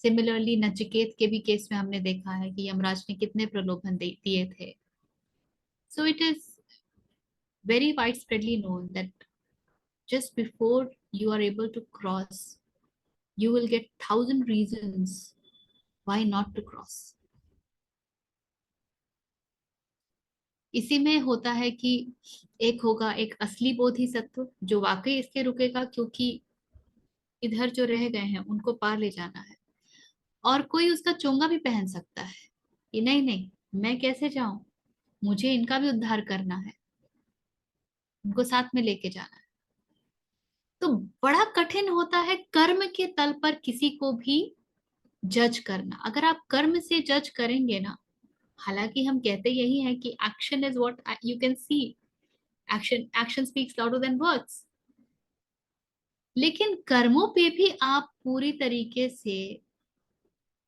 S1: सिमिलरली नचिकेत के भी केस में हमने देखा है कि यमराज ने कितने प्रलोभन दिए थे. So it is very widespreadly known that just before you are able to cross, you will get 1,000 reasons why not to cross. इसी में होता है कि एक होगा एक असली बोधि सत्व जो वाकई इसके रुकेगा, क्योंकि इधर जो रह गए हैं उनको पार ले जाना है। और कोई उसका चोंगा भी पहन सकता है कि नहीं नहीं, मैं कैसे जाऊं, मुझे इनका भी उद्धार करना है, उनको साथ में लेके जाना है। तो बड़ा कठिन होता है कर्म के तल पर किसी को भी जज करना। अगर आप कर्म से जज करेंगे ना, हालांकि हम कहते यही है कि action is what you can see, action speaks louder than words, लेकिन कर्मों पे भी आप पूरी तरीके से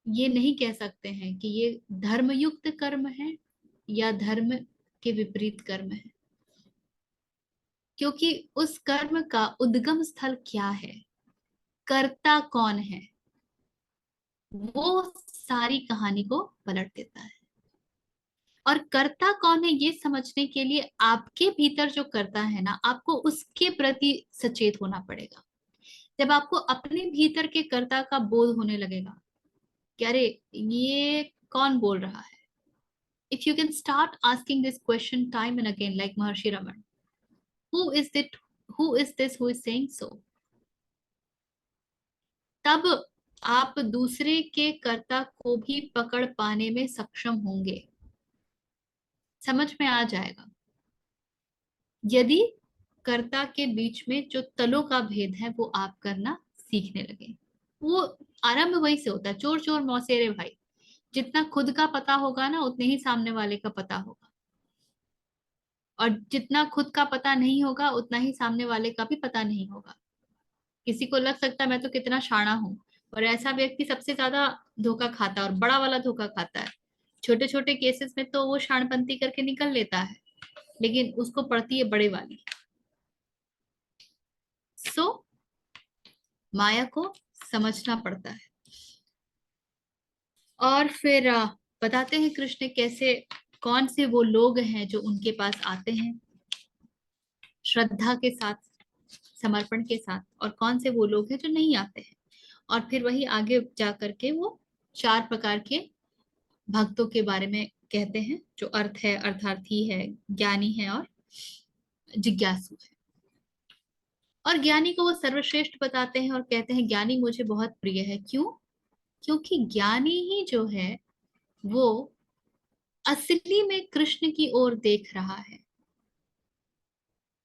S1: ये नहीं कह सकते हैं कि ये धर्मयुक्त कर्म है या धर्म के विपरीत कर्म है, क्योंकि उस कर्म का उद्गम स्थल क्या है, कर्ता कौन है, वो सारी कहानी को पलट देता है। और कर्ता कौन है ये समझने के लिए आपके भीतर जो कर्ता है ना, आपको उसके प्रति सचेत होना पड़ेगा। जब आपको अपने भीतर के कर्ता का बोध होने लगेगा कि अरे ये कौन बोल रहा है, if you can start asking this question time and again like Maharshi Raman, who is it, who is this who is saying so, तब आप दूसरे के कर्ता को भी पकड़ पाने में सक्षम होंगे, समझ में आ जाएगा। यदि कर्ता के बीच में जो तलों का भेद है वो आप करना सीखने लगे। वो आरंभ वही से होता है, चोर चोर मौसेरे भाई। जितना खुद का पता होगा ना उतने ही सामने वाले का पता होगा, और जितना खुद का पता नहीं होगा उतना ही सामने वाले का भी पता नहीं होगा। किसी को लग सकता है मैं तो कितना शाना हूँ, और ऐसा व्यक्ति सबसे ज्यादा धोखा खाता है और बड़ा वाला धोखा खाता है। छोटे छोटे केसेस में तो वो शानपंती करके निकल लेता है, लेकिन उसको पड़ती है बड़े वाली। सो माया को समझना पड़ता है। और फिर बताते हैं कृष्ण कैसे, कौन से वो लोग हैं जो उनके पास आते हैं श्रद्धा के साथ, समर्पण के साथ, और कौन से वो लोग हैं जो नहीं आते हैं। और फिर वही आगे जा करके वो 4 प्रकार के भक्तों के बारे में कहते हैं, जो अर्थ है, अर्थार्थी है, ज्ञानी है और जिज्ञासु है। और ज्ञानी को वो सर्वश्रेष्ठ बताते हैं और कहते हैं ज्ञानी मुझे बहुत प्रिय है। क्यों? क्योंकि ज्ञानी ही जो है वो असली में कृष्ण की ओर देख रहा है।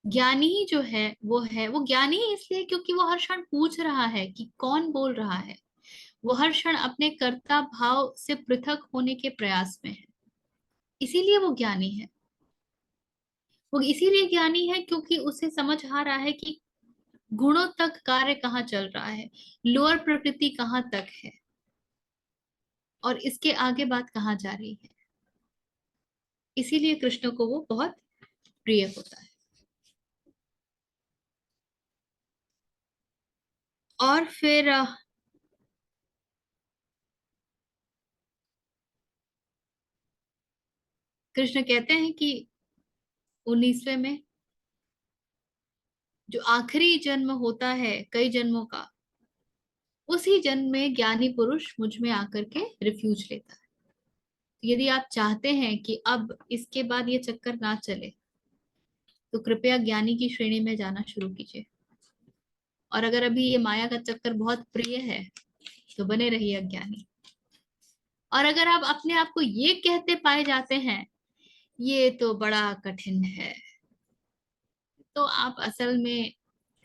S1: ज्ञानी ही जो है वो ज्ञानी ही इसलिए क्योंकि वो हर क्षण पूछ रहा है कि कौन बोल रहा है। वो हर क्षण अपने कर्ता भाव से पृथक होने के प्रयास में है, इसीलिए वो ज्ञानी है। वो इसीलिए ज्ञानी है क्योंकि उसे समझ आ रहा है कि गुणों तक कार्य कहाँ चल रहा है, लोअर प्रकृति कहाँ तक है, और इसके आगे बात कहाँ जा रही है। इसीलिए कृष्ण को वो बहुत प्रिय होता है। और फिर कृष्ण कहते हैं कि 19वें में जो आखिरी जन्म होता है कई जन्मों का, उसी जन्म में ज्ञानी पुरुष मुझ में आकर के रिफ्यूज लेता है। यदि आप चाहते हैं कि अब इसके बाद ये चक्कर ना चले, तो कृपया ज्ञानी की श्रेणी में जाना शुरू कीजिए। और अगर अभी ये माया का चक्कर बहुत प्रिय है तो बने रहिए अज्ञानी। और अगर आप अपने आप को ये कहते पाए जाते हैं ये तो बड़ा कठिन है, तो आप असल में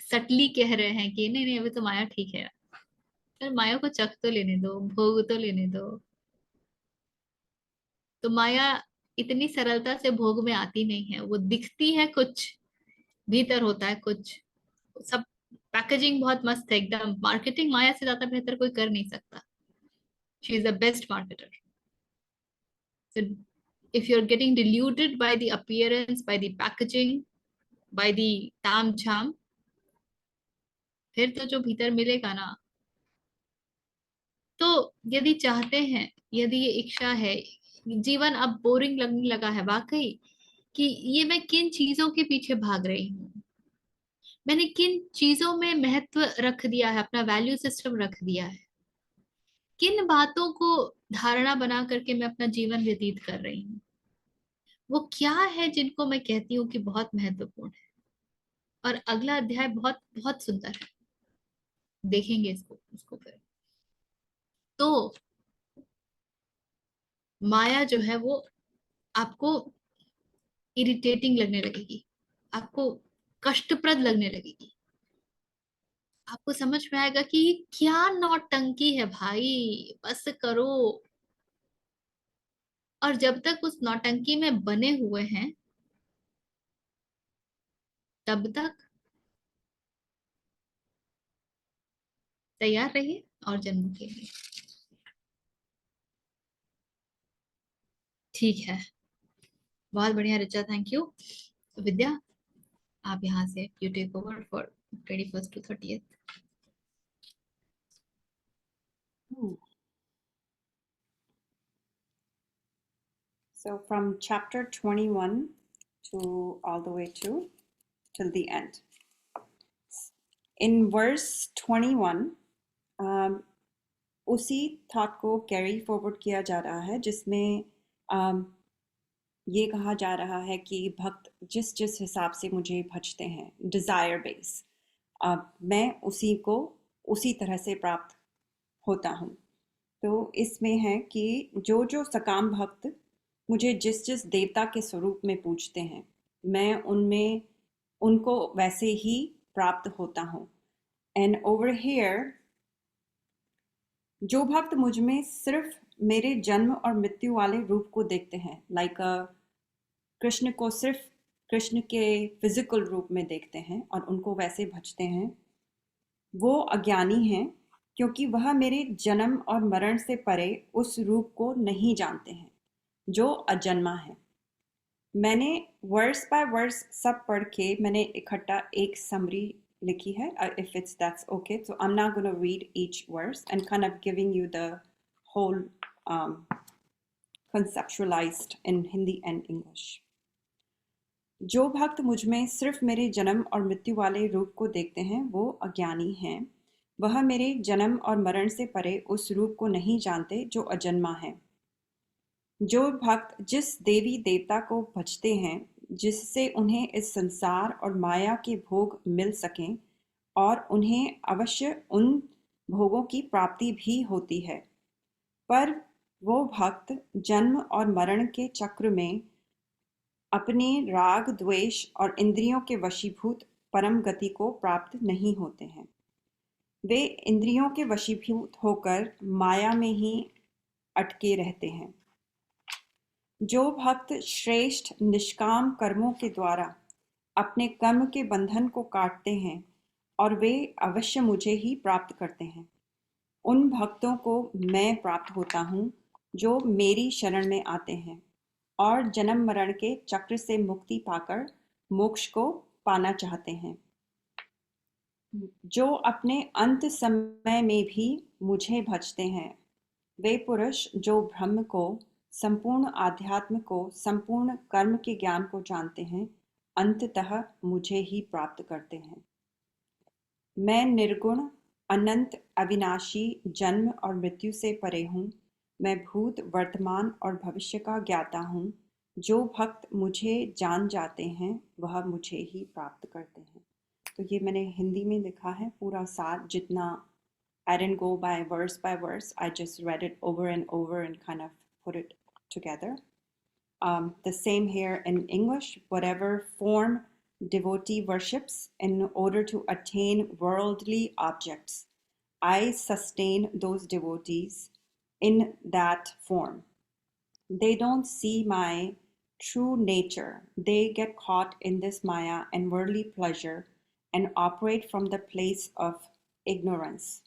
S1: सटली कह रहे हैं कि नहीं नहीं अभी तो माया ठीक है, फिर माया को चख तो लेने दो, भोग तो लेने दो। तो माया इतनी सरलता से भोग में आती नहीं है, वो दिखती है कुछ, भीतर होता है कुछ। सब पैकेजिंग बहुत मस्त है एकदम, मार्केटिंग माया से ज्यादा बेहतर कोई कर नहीं सकता। She is the best marketer. So if you're getting deluded by the appearance, by the packaging, by the ताम झाम, फिर तो जो भीतर मिलेगा ना, तो यदि चाहते हैं, यदि ये इच्छा है, जीवन अब बोरिंग लगने लगा है वाकई, कि ये मैं किन चीजों के पीछे भाग रही हूँ, मैंने किन चीजों में महत्व रख दिया है, अपना वैल्यू सिस्टम रख दिया है, किन बातों को धारणा बना करके मैं अपना जीवन व्यतीत कर रही हूँ, वो क्या है जिनको मैं कहती हूँ कि बहुत महत्वपूर्ण है। और अगला अध्याय बहुत बहुत सुंदर है, देखेंगे इसको उसको फिर। तो माया जो है वो आपको इरिटेटिंग लगने लगेगी, आपको कष्टप्रद लगने लगेगी। आपको समझ में आएगा कि ये क्या नौटंकी है भाई, बस करो। और जब तक उस नौटंकी में बने हुए हैं तब तक तैयार रहिए और जन्म के लिए। ठीक है, बहुत बढ़िया ऋचा, थैंक यू। विद्या, आप यहाँ से you take over for 21st to 30th।
S5: So from chapter 21 to all the way to till the end. In verse 21, उसी थॉट को कैरी फॉरवर्ड किया जा रहा है जिसमें ये कहा जा रहा है कि भक्त जिस जिस हिसाब से मुझे भजते हैं, डिजायर बेस, मैं उसी को उसी तरह से प्राप्त होता हूँ। तो इसमें है कि जो जो सकाम भक्त मुझे जिस जिस देवता के स्वरूप में पूजते हैं, मैं उनमें उनको वैसे ही प्राप्त होता हूँ। एंड ओवर हियर, जो भक्त मुझ में सिर्फ मेरे जन्म और मृत्यु वाले रूप को देखते हैं, लाइक कृष्ण को सिर्फ कृष्ण के फिजिकल रूप में देखते हैं और उनको वैसे भजते हैं, वो अज्ञानी हैं, क्योंकि वह मेरे जन्म और मरण से परे उस रूप को नहीं जानते हैं जो अजन्मा है। मैंने वर्स बाय वर्स सब पढ़ के मैंने इकट्ठा एक समरी लिखी है, if it's that's okay. So I'm not going to read each verse and kind of giving you the whole conceptualized in Hindi and English. जो भक्त मुझ में सिर्फ मेरे जन्म और मृत्यु वाले रूप को देखते हैं वो अज्ञानी हैं। वह मेरे जन्म और मरण से परे उस रूप को नहीं जानते जो अजन्मा है। जो भक्त जिस देवी देवता को भजते हैं जिससे उन्हें इस संसार और माया के भोग मिल सकें और उन्हें अवश्य उन भोगों की प्राप्ति भी होती है, पर वो भक्त जन्म और मरण के चक्र में अपने राग द्वेष और इंद्रियों के वशीभूत परम गति को प्राप्त नहीं होते हैं। वे इंद्रियों के वशीभूत होकर माया में ही अटके रहते हैं। जो भक्त श्रेष्ठ निष्काम कर्मों के द्वारा अपने कर्म के बंधन को काटते हैं और वे अवश्य मुझे ही प्राप्त करते हैं, उन भक्तों को मैं प्राप्त होता हूँ जो मेरी शरण में आते हैं और जन्म मरण के चक्र से मुक्ति पाकर मोक्ष को पाना चाहते हैं। जो अपने अंत समय में भी मुझे भजते हैं, वे पुरुष जो ब्रह्म को, संपूर्ण आध्यात्म को, संपूर्ण कर्म के ज्ञान को जानते हैं, अंततः मुझे ही प्राप्त करते हैं। मैं निर्गुण, अनंत, अविनाशी, जन्म और मृत्यु से परे हूँ। मैं भूत, वर्तमान और भविष्य का ज्ञाता हूँ। जो भक्त मुझे जान जाते हैं वह मुझे ही प्राप्त करते हैं। तो ये मैंने हिंदी में लिखा है पूरा सार, जितना I didn't go by verse, I just read it over and over and kind of put it together. The same here in English, whatever form devotee worships in order to attain worldly objects, I sustain those devotees in that form. They don't see my true nature. They get caught in this maya and worldly pleasure and operate from the place of ignorance.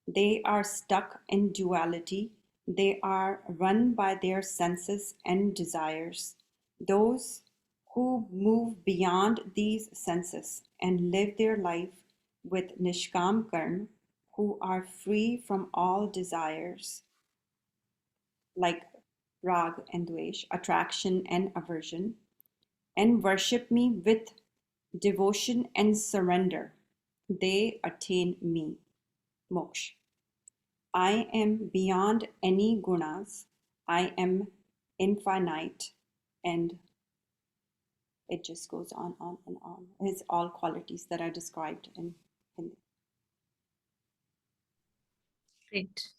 S5: They are stuck in duality. They are run by their senses and desires. Those who move beyond these senses and live their life with Nishkam Karma, who are free from all desires, like rag and dvesh, attraction and aversion, and worship me with devotion and surrender, they attain me, moksha. I am beyond any gunas. I am infinite, and it just goes on and on. It's all qualities that are described in Hindi.
S1: Great.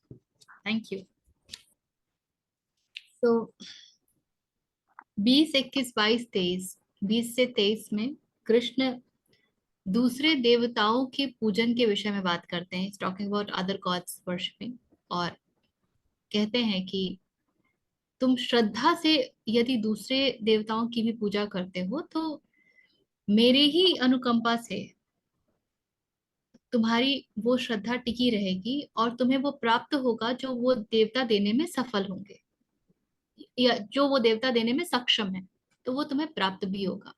S1: Thank you. So 20, 21, 22, 23, 20 से 23 में कृष्ण दूसरे देवताओं के पूजन के विषय में बात करते हैं, talking about other gods worshipping, और कहते हैं कि तुम श्रद्धा से यदि दूसरे देवताओं की भी पूजा करते हो तो मेरे ही अनुकंपा से तुम्हारी वो श्रद्धा टिकी रहेगी और तुम्हें वो प्राप्त होगा जो वो देवता देने में सफल होंगे, या जो वो देवता देने में सक्षम है, तो वो तुम्हें प्राप्त भी होगा।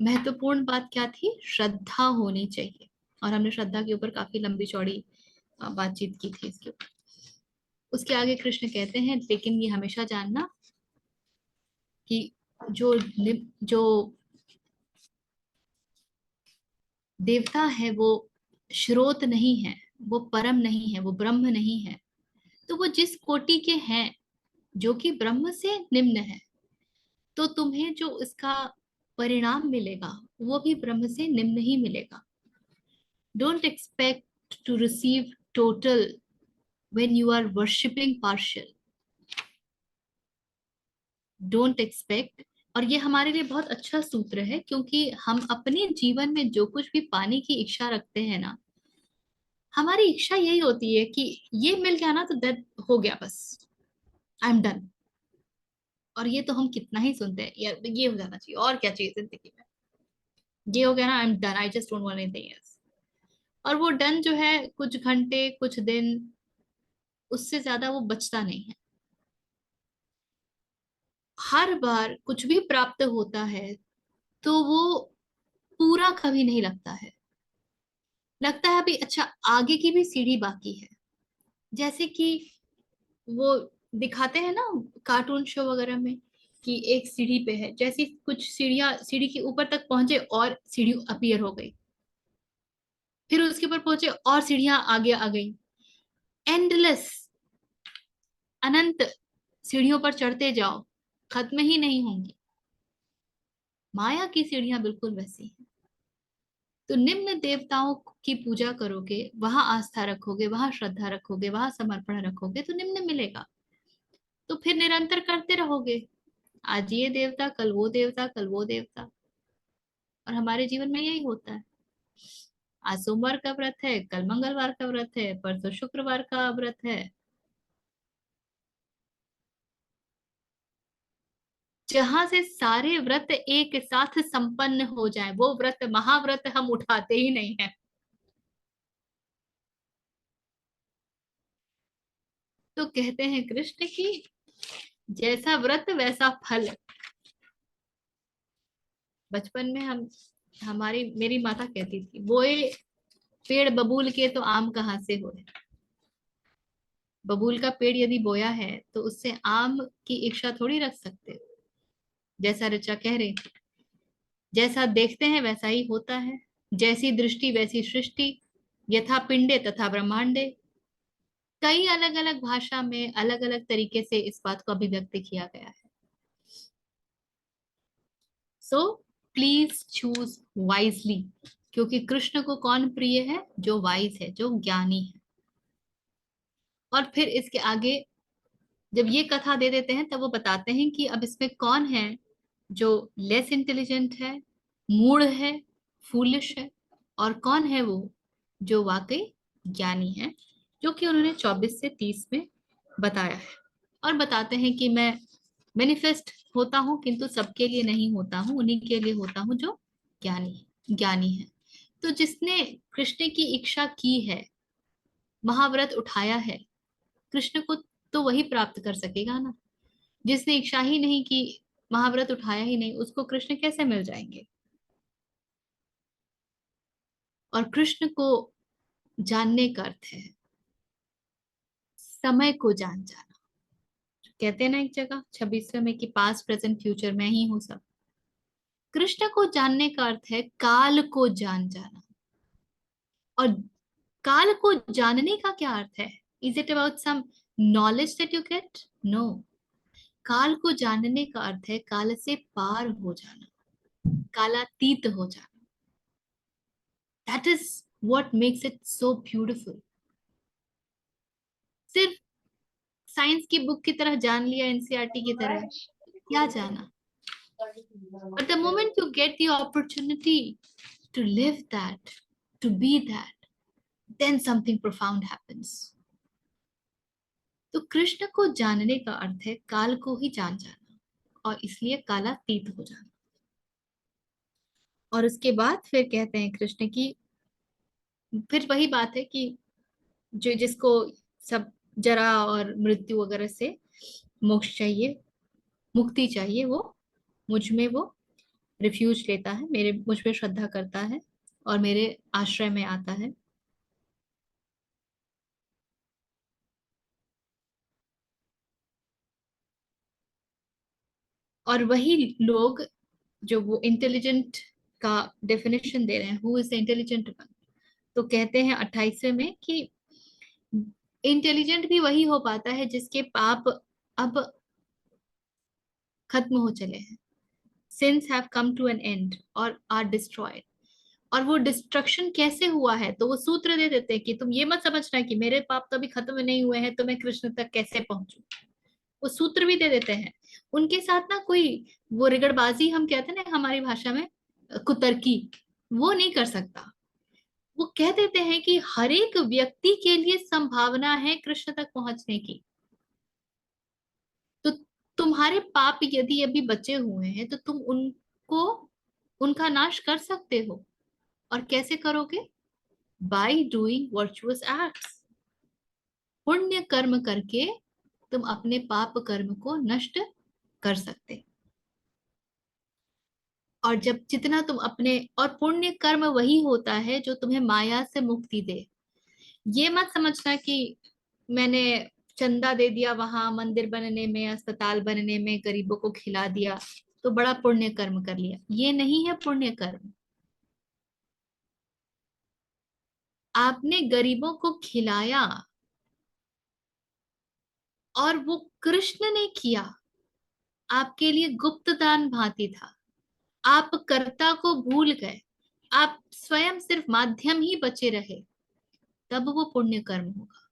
S1: महत्वपूर्ण बात क्या थी? श्रद्धा होनी चाहिए, और हमने श्रद्धा के ऊपर काफी लंबी चौड़ी बातचीत की थी इसके ऊपर। उसके आगे कृष्ण कहते हैं, लेकिन ये हमेशा जानना कि जो देवता है वो श्रोत नहीं है, वो परम नहीं है, वो ब्रह्म नहीं है। तो वो जिस कोटि के हैं जो कि ब्रह्म से निम्न है, तो तुम्हें जो इसका परिणाम मिलेगा वो भी ब्रह्म से निम्न ही मिलेगा। Don't expect to receive total when you are worshipping partial. Don't expect। और ये हमारे लिए बहुत अच्छा सूत्र है, क्योंकि हम अपने जीवन में जो कुछ भी पाने की इच्छा रखते हैं ना, हमारी इच्छा यही होती है कि ये मिल गया ना तो दैट हो गया, बस आई एम डन। और ये तो हम कितना ही सुनते हैं, यार ये हो जाना चाहिए, और क्या चाहिए जिंदगी में, ये हो गया ना, I am done, I just don't want anything else. और वो डन जो है कुछ घंटे कुछ दिन, उससे ज्यादा वो बचता नहीं है। हर बार कुछ भी प्राप्त होता है तो वो पूरा कभी नहीं लगता है, लगता है अभी अच्छा आगे की भी सीढ़ी बाकी है। जैसे कि वो दिखाते हैं ना कार्टून शो वगैरह में कि एक सीढ़ी पे है, जैसी कुछ सीढ़ियां सीढ़ी के ऊपर तक पहुंचे और सीढ़ी अपीयर हो गई, फिर उसके ऊपर पहुंचे और सीढ़ियां आगे आ गई, एंडलेस, अनंत सीढ़ियों पर चढ़ते जाओ, खत्म ही नहीं होंगी। माया की सीढ़ियां बिल्कुल वैसी हैं। तो निम्न देवताओं की पूजा करोगे, वहां आस्था रखोगे, वहां श्रद्धा रखोगे, वहां समर्पण रखोगे, तो निम्न मिलेगा। तो फिर निरंतर करते रहोगे, आज ये देवता, कल वो देवता, कल वो देवता। और हमारे जीवन में यही होता है, आज सोमवार का व्रत है, कल मंगलवार का व्रत है, परसों शुक्रवार का व्रत है। जहां से सारे व्रत एक साथ संपन्न हो जाए, वो व्रत महाव्रत हम उठाते ही नहीं है। तो कहते हैं कृष्ण की जैसा व्रत वैसा फल। बचपन में हम हमारी मेरी माता कहती थी, बोए पेड़ बबूल के तो आम कहाँ से होए। बबूल का पेड़ यदि बोया है तो उससे आम की इच्छा थोड़ी रख सकते हो। जैसा ऋचा कह रही थी, जैसा देखते हैं वैसा ही होता है, जैसी दृष्टि वैसी सृष्टि, यथा पिंडे तथा ब्रह्मांडे। कई अलग अलग भाषा में अलग अलग तरीके से इस बात को अभिव्यक्त किया गया है। सो प्लीज चूज वाइजली, क्योंकि कृष्ण को कौन प्रिय है? जो वाइज है, जो ज्ञानी है। और फिर इसके आगे जब ये कथा दे देते हैं तब वो बताते हैं कि अब इसमें कौन है जो लेस इंटेलिजेंट है, मूढ़ है, फूलिश है, और कौन है वो जो वाकई ज्ञानी है, जो कि उन्होंने 24 से 30 में बताया है। और बताते हैं कि मैं मैनिफेस्ट होता हूँ किंतु सबके लिए नहीं होता हूँ, उन्हीं के लिए होता हूँ जो ज्ञानी है। तो जिसने कृष्ण की इच्छा की है, महाव्रत उठाया है, कृष्ण को तो वही प्राप्त कर सकेगा ना। जिसने इच्छा ही नहीं की, महाव्रत उठाया ही नहीं, उसको कृष्ण कैसे मिल जाएंगे? और कृष्ण को जानने का अर्थ है समय को जान जाना। कहते हैं ना एक जगह 26वें में कि पास्ट प्रेजेंट फ्यूचर मैं ही हूं सब। कृष्ण को जानने का अर्थ है काल को जान जाना। और काल को जानने का क्या अर्थ है? Is it about some knowledge that you get? No. काल को जानने का अर्थ है काल से पार हो जाना, कालातीत हो जाना। That is what makes it so beautiful. सिर्फ साइंस की बुक की तरह जान लिया, एनसीईआरटी की तरह, क्या जाना? But the moment you get the opportunity to live that, to be that, then something profound happens. तो कृष्ण को जानने का अर्थ है काल को ही जान जाना, और इसलिए कालातीत हो जाना। और उसके बाद फिर कहते हैं कृष्ण की, फिर वही बात है कि जो जिसको सब जरा और मृत्यु वगैरह से मोक्ष चाहिए, मुक्ति चाहिए, वो मुझ में वो रिफ्यूज लेता है, मेरे मुझ पे श्रद्धा करता है और मेरे आश्रय में आता है। और वही लोग जो वो इंटेलिजेंट का डेफिनेशन दे रहे हैं, who is the intelligent one, तो कहते हैं 28वें में कि इंटेलिजेंट भी वही हो पाता है जिसके पाप अब खत्म हो चले हैं, sins have come to an end और आर डिस्ट्रॉयड। और वो डिस्ट्रक्शन कैसे हुआ है, तो वो सूत्र दे देते हैं कि तुम ये मत समझना कि मेरे पाप तो अभी खत्म नहीं हुए हैं तो मैं कृष्ण तक कैसे पहुंचू। वो सूत्र भी दे देते हैं। उनके साथ ना कोई वो रिगड़बाजी हम कहते हैं ना हमारी भाषा में, कुतर्की, वो नहीं कर सकता। वो कह देते हैं कि हर एक व्यक्ति के लिए संभावना है कृष्ण तक पहुंचने की। तो तुम्हारे पाप यदि अभी बचे हुए हैं तो तुम उनको, उनका नाश कर सकते हो। और कैसे करोगे? By doing virtuous acts. पुण्य कर्म करके तुम अपने पाप कर्म को नष्ट कर सकते। और जब जितना तुम अपने, और पुण्य कर्म वही होता है जो तुम्हें माया से मुक्ति दे। ये मत समझना कि मैंने चंदा दे दिया वहां मंदिर बनने में, अस्पताल बनने में, गरीबों को खिला दिया तो बड़ा पुण्य कर्म कर लिया। ये नहीं है पुण्य कर्म। आपने गरीबों को खिलाया और वो कृष्ण ने किया, आपके लिए गुप्त दान भांति था। आप कर्ता को भूल गए, आप स्वयं सिर्फ माध्यम ही बचे रहे, तब वो पुण्य कर्म होगा।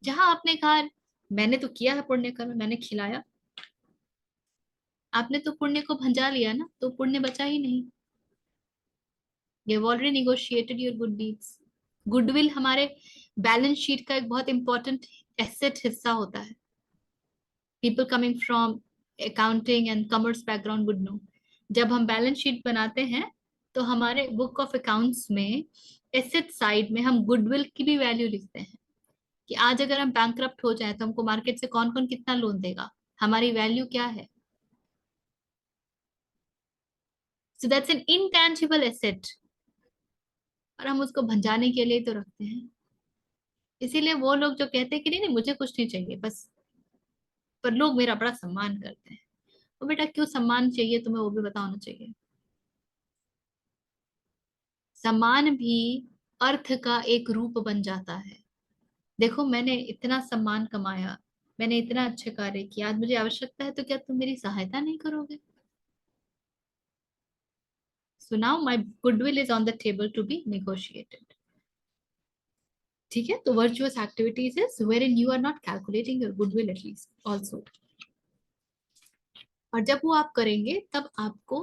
S1: जहां आपने कहा मैंने तो किया है पुण्य कर्म, मैंने खिलाया, आपने तो पुण्य को भंजा लिया ना, तो पुण्य बचा ही नहीं। You have already negotiated your good deeds. Goodwill हमारे बैलेंस शीट का एक बहुत इंपॉर्टेंट एसेट हिस्सा होता है। People coming from accounting and commerce background would know. जब हम बैलेंस शीट बनाते हैं तो हमारे बुक ऑफ अकाउंट्स में एसेट साइड में हम गुडविल की भी वैल्यू लिखते हैं कि आज अगर हम बैंकरप्ट हो जाए तो हमको मार्केट से कौन कौन कितना लोन देगा, हमारी वैल्यू क्या है। So that's an intangible asset, और हम उसको भंजाने के लिए तो रखते हैं। इसीलिए वो लोग जो कहते हैं कि नहीं नहीं मुझे कुछ नहीं चाहिए बस, पर लोग मेरा बड़ा सम्मान करते हैं, तो बेटा क्यों सम्मान चाहिए तुम्हें वो भी पता होना चाहिए। सम्मान भी अर्थ का एक रूप बन जाता है। देखो मैंने इतना सम्मान कमाया, मैंने इतना अच्छे कार्य किया, आज मुझे आवश्यकता है तो क्या तुम मेरी सहायता नहीं करोगे? So now my goodwill is on the table to be negotiated. ठीक है, तो virtuous activities is where in you are not calculating your goodwill at least also. और जब वो आप करेंगे तब आपको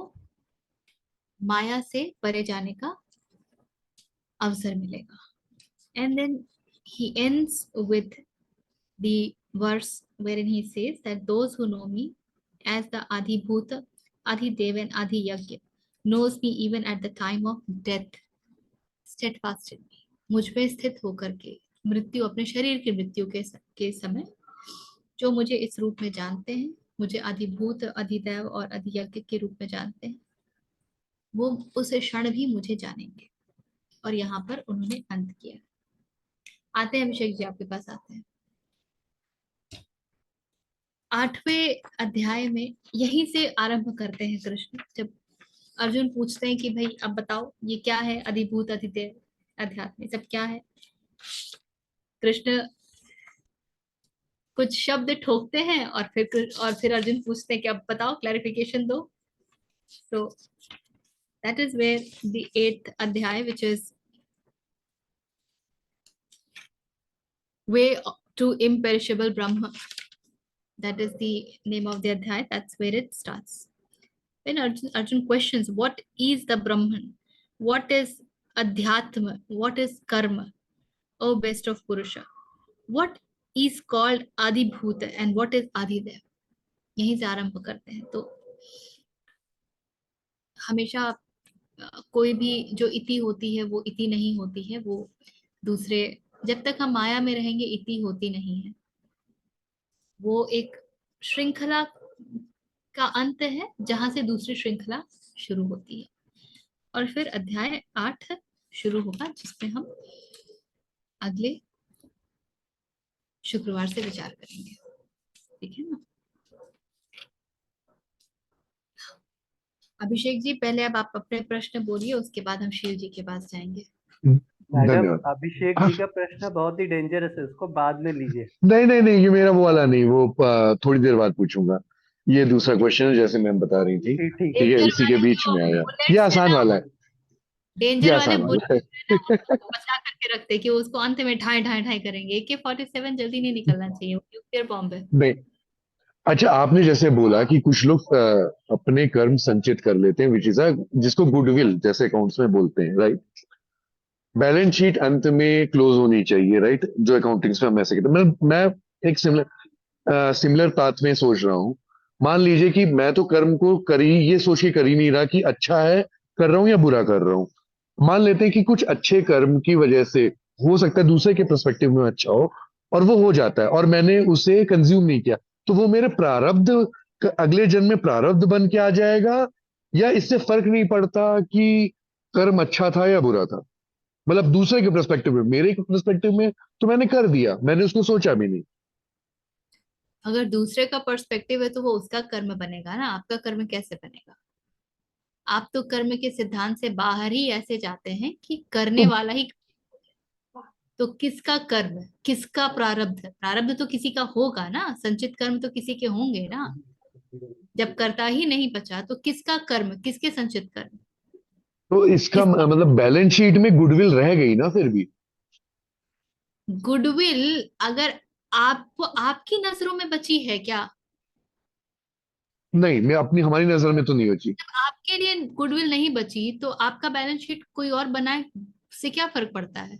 S1: माया से परे जाने का अवसर मिलेगा। And then he ends with the verse wherein he says that those who know me as the Adhibhuta, Adhidev and Adhiyagya knows me even at the time of death steadfast in me। मुझ पे स्थित होकर के मृत्यु, अपने शरीर की मृत्यु के समय जो मुझे इस रूप में जानते हैं, मुझे अधिभूत, अधिदैव और अधियज्ञ के रूप में जानते हैं, वो उस क्षण भी मुझे जानेंगे। और यहाँ पर उन्होंने अंत किया। आते हैं अभिषेक जी, आपके पास आते हैं। 8वें अध्याय में यहीं से आरंभ करते हैं कृष्ण। जब अर्जुन पूछते हैं कि भाई अब बताओ ये क्या है, अधिभूत, अधिदेव, अध्यात्म, सब क्या है, कृष्ण कुछ शब्द ठोकते हैं और फिर अर्जुन पूछते हैं कि अब बताओ, क्लैरिफिकेशन दो. So that is where the 8th अध्याय, which is way to imperishable Brahma, that is the name of the adhyay. That's where it starts. When Arjun questions what is the Brahman, what is adhyatma, what is karma, O best of Purusha, what is called Adibhuta and what is Adidev, यहीं से आरंभ करते हैं. तो हमेशा कोई भी जो इति होती है वो इति नहीं होती है, वो दूसरे, जब तक हम माया में रहेंगे इति होती नहीं है. वो एक श्रृंखला का अंत है जहां से दूसरी श्रृंखला शुरू होती है. और फिर अध्याय 8 शुरू होगा जिसमें हम अगले शुक्रवार से विचार करेंगे. ठीक है ना. अभिषेक जी, पहले अब आप अपने प्रश्न बोलिए, उसके बाद हम शिव जी के पास जाएंगे.
S4: मैडम,
S6: धन्यवाद.
S4: अभिषेक जी का प्रश्न बहुत ही डेंजरस है, उसको बाद में लीजिए.
S6: नहीं, ये मेरा वो वाला नहीं, वो थोड़ी देर बाद पूछूंगा. ये दूसरा क्वेश्चन है, जैसे मैम बता रही थी.
S4: ठीक
S6: ठीक है,
S1: डेंजर
S6: इसी के
S1: वाले
S6: बीच
S1: जो
S6: में आया.
S1: बुलेट्स
S6: ये
S1: है
S6: आसान
S1: ना,
S6: वाला है, ये
S1: डेंजर वाले
S6: आसान वाला है.
S1: बुलेट्स बचा करके रखते कि उसको अंत में ढाई ढाई ढाई करेंगे. AK-47 जल्दी नहीं निकलना चाहिए, न्यूक्लियर बॉम्ब है.
S6: नहीं, अच्छा, आपने जैसे बोला कि कुछ लोग अपने कर्म संचित कर लेते हैं, विच इज जिसको गुडविल जैसे अकाउंट्स में बोलते हैं, राइट. बैलेंस शीट अंत में क्लोज होनी चाहिए, राइट, जो अकाउंटिंग्स में हम ऐसे कहते हैं. मैं एक सिमिलर पाथ में सोच रहा हूँ. मान लीजिए कि मैं तो कर्म को ये सोच के कर ही नहीं रहा कि अच्छा है कर रहा हूँ या बुरा कर रहा हूँ. मान लेते हैं कि कुछ अच्छे कर्म की वजह से हो सकता है दूसरे के पर्सपेक्टिव में अच्छा हो, और वो हो जाता है और मैंने उसे कंज्यूम नहीं किया, तो वो मेरे प्रारब्ध अगले जन्म में प्रारब्ध बन के आ जाएगा, या इससे फर्क नहीं पड़ता कि कर्म अच्छा था या बुरा था. मतलब दूसरे के पर्सपेक्टिव में, मेरे पर्सपेक्टिव में तो मैंने कर दिया, मैंने उसको सोचा भी नहीं.
S1: अगर दूसरे का पर्सपेक्टिव है तो वो उसका कर्म बनेगा ना, आपका कर्म कैसे बनेगा? आप तो कर्म के सिद्धांत से बाहर ही ऐसे जाते हैं कि करने
S6: तो
S1: वाला ही. तो किसका कर्म, किसका प्रारब्ध? प्रारब्ध तो किसी का होगा ना, संचित कर्म तो किसी के होंगे ना. जब कर्ता ही नहीं बचा तो किसका कर्म, किसके संचित कर्म?
S6: तो इसका
S1: इस
S6: मतलब बैलेंस शीट में गुडविल रह गई ना फिर भी.
S1: गुडविल अगर आपको आपकी नजरों में बची है क्या?
S6: नहीं, मैं हमारी नजर में तो नहीं बची.
S1: आपके लिए गुडविल नहीं बची तो आपका बैलेंस शीट कोई और बनाए से क्या फर्क पड़ता है?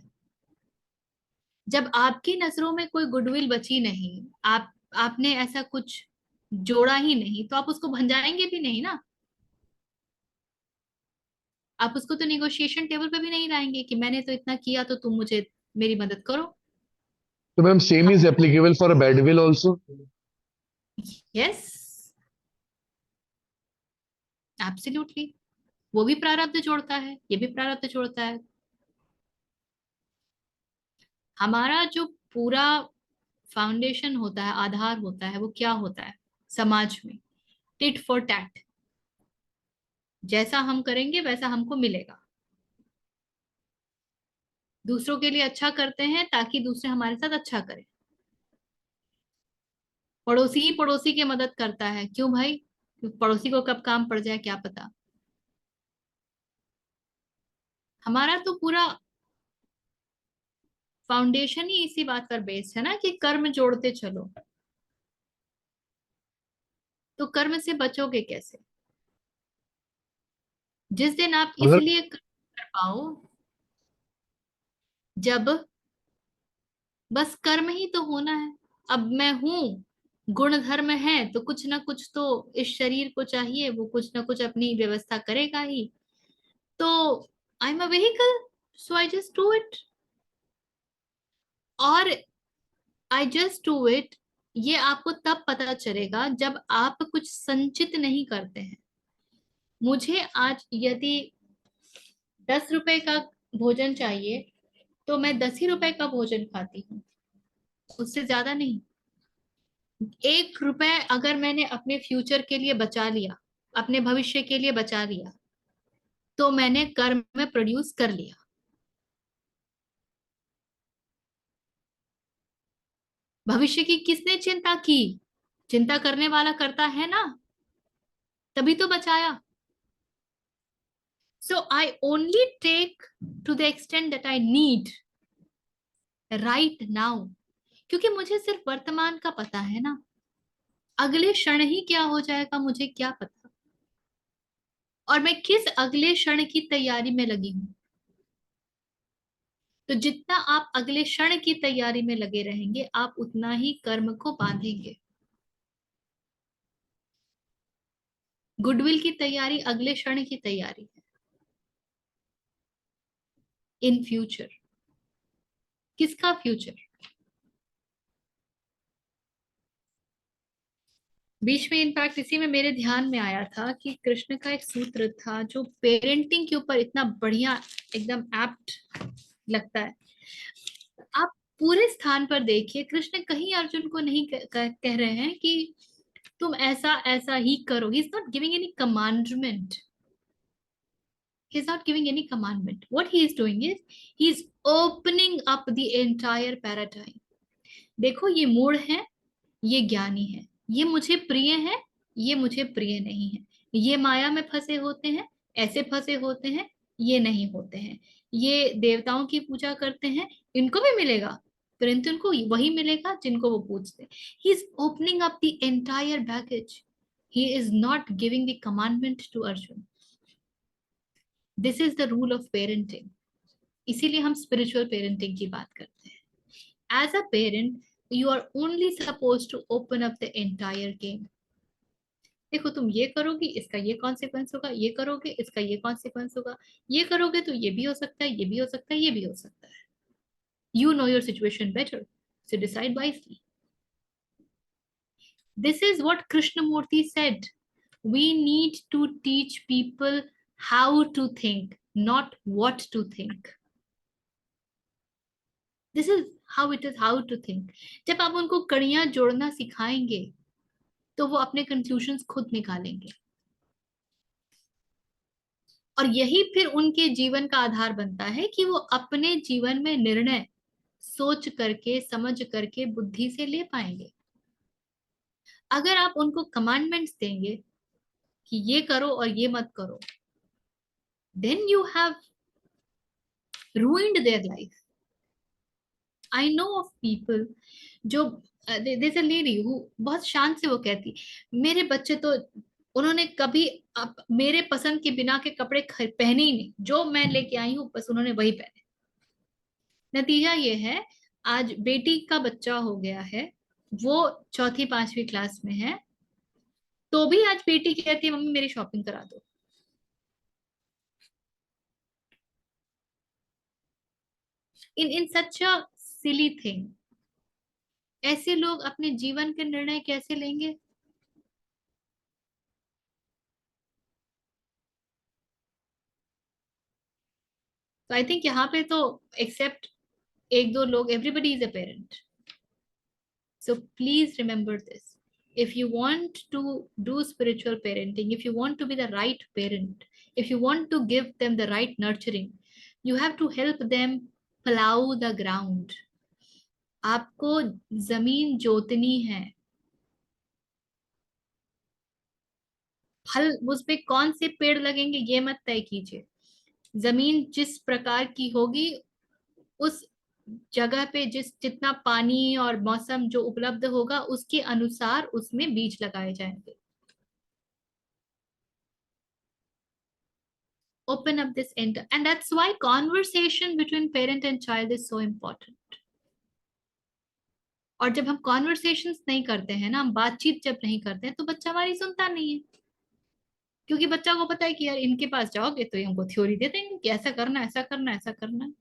S1: जब आपकी नजरों में कोई गुडविल बची नहीं, आपने ऐसा कुछ जोड़ा ही नहीं, तो आप उसको भंजाएंगे भी नहीं ना. आप उसको तो नेगोशिएशन टेबल पे भी नहीं लाएंगे कि मैंने तो इतना किया तो तुम मुझे मेरी मदद करो.
S6: तो ma'am, same is applicable for a bad will also.
S1: Yes, absolutely. वो भी प्रारब्ध जोड़ता है, ये भी प्रारब्ध जोड़ता है. हमारा जो पूरा फाउंडेशन होता है, आधार होता है, वो क्या होता है समाज में? Tit for tat. जैसा हम करेंगे वैसा हमको मिलेगा. दूसरों के लिए अच्छा करते हैं ताकि दूसरे हमारे साथ अच्छा करें. पड़ोसी ही पड़ोसी की मदद करता है, क्यों भाई? पड़ोसी को कब काम पड़ जाए क्या पता. हमारा तो पूरा फाउंडेशन ही इसी बात पर बेस्ड है ना कि कर्म जोड़ते चलो. तो कर्म से बचोगे कैसे? जिस दिन आप
S6: अगर
S1: इसलिए कर पाओ जब बस कर्म ही तो होना है. अब मैं हूं, गुण धर्म है तो कुछ ना कुछ तो इस शरीर को चाहिए, वो कुछ ना कुछ अपनी व्यवस्था करेगा ही. तो I am a vehicle, so I just do it. और आई जस्ट डू इट, ये आपको तब पता चलेगा जब आप कुछ संचित नहीं करते हैं. मुझे आज यदि 10 रुपए का भोजन चाहिए तो मैं 10 ही रुपए का भोजन खाती हूँ, उससे ज्यादा नहीं. 1 रुपए अगर मैंने अपने फ्यूचर के लिए बचा लिया, अपने भविष्य के लिए बचा लिया, तो मैंने कर्म में प्रोड्यूस कर लिया. भविष्य की किसने चिंता की? चिंता करने वाला करता है ना, तभी तो बचाया। So I only take to the extent that I need right now, क्योंकि मुझे सिर्फ वर्तमान का पता है ना, अगले क्षण ही क्या हो जाएगा मुझे क्या पता, और मैं किस अगले क्षण की तैयारी में लगी हूं। तो जितना आप अगले क्षण की तैयारी में लगे रहेंगे, आप उतना ही कर्म को बांधेंगे। गुडविल की तैयारी अगले क्षण की तैयारी है, इन फ्यूचर। किसका फ्यूचर? बीच में इनफैक्ट इसी में मेरे ध्यान में आया था कि कृष्ण का एक सूत्र था जो पेरेंटिंग के ऊपर इतना बढ़िया, एकदम एप्ट लगता है। आप पूरे स्थान पर देखिए, कृष्ण कहीं अर्जुन को नहीं कह रहे हैं कि तुम ऐसा ऐसा ही करो। He is not giving any commandment, he is not giving any commandment. What he is doing is he is opening up the entire paradigm. देखो, ये मूढ़ है, ये ज्ञानी है, ये मुझे प्रिय है, ये मुझे प्रिय नहीं है, ये माया में फंसे होते हैं, ऐसे फंसे होते हैं, ये नहीं होते हैं, ये देवताओं की पूजा करते हैं, इनको भी मिलेगा, परंतु इनको वही मिलेगा जिनको वो पूजते हैं। He is opening up the entire baggage. He is not giving the commandment to Arjun. This is the rule of parenting. इसीलिए हम स्पिरिचुअल पेरेंटिंग की बात करते हैं। As a parent you are only suppose to open up the entire game. देखो, तुम ये करोगे इसका ये कॉन्सिक्वेंस होगा, ये करोगे इसका ये कॉन्सिक्वेंस होगा, ये करोगे तो ये भी हो सकता है, ये भी हो सकता है, ये भी हो सकता है। You know your situation better, so decide wisely. This is what Krishnamurti said. We need to teach people how to think, not what to think. This is how it is, how to think. जब आप उनको कड़ियां जोड़ना सिखाएंगे तो वो अपने conclusions खुद निकालेंगे, और यही फिर उनके जीवन का आधार बनता है कि वो अपने जीवन में निर्णय सोच करके, समझ करके, बुद्धि से ले पाएंगे। अगर आप उनको कमांडमेंट्स देंगे कि ये करो और ये मत करो, then you have ruined their life. I know of people जो there's a lady who बहुत शान से वो कहती, मेरे बच्चे तो, उन्होंने कभी मेरे पसंद के बिना के कपड़े पहने ही नहीं, जो मैं लेके आई हूँ बस उन्होंने वही पहने। नतीजा ये है, आज बेटी का बच्चा हो गया है, वो 4वीं-5वीं क्लास में है, तो भी आज बेटी कहती है मम्मी मेरी शॉपिंग करा दो। in such a silly thing, ऐसे लोग अपने जीवन के निर्णय कैसे लेंगे? तो आई थिंक यहाँ पे तो एक्सेप्ट एक दो लोग, everybody is a parent. So please remember this, if you want to do spiritual parenting, if you want to be the right parent, if you want to give them the right nurturing, you have to help them plow the ground. आपको जमीन जोतनी है, फल उस पे कौन से पेड़ लगेंगे ये मत तय कीजिए। जमीन जिस प्रकार की होगी, उस जगह पे जितना पानी और मौसम जो उपलब्ध होगा, उसके अनुसार उसमें बीज लगाए जाएंगे। Open up this end, and that's why conversation between parent and child is so important. और जब हम कॉन्वर्सेशंस नहीं करते हैं ना, हम बातचीत जब नहीं करते हैं, तो बच्चा हमारी सुनता नहीं है, क्योंकि बच्चा को पता है कि यार इनके पास जाओगे तो ये हमको थ्योरी दे देंगे कि ऐसा करना, ऐसा करना, ऐसा करना।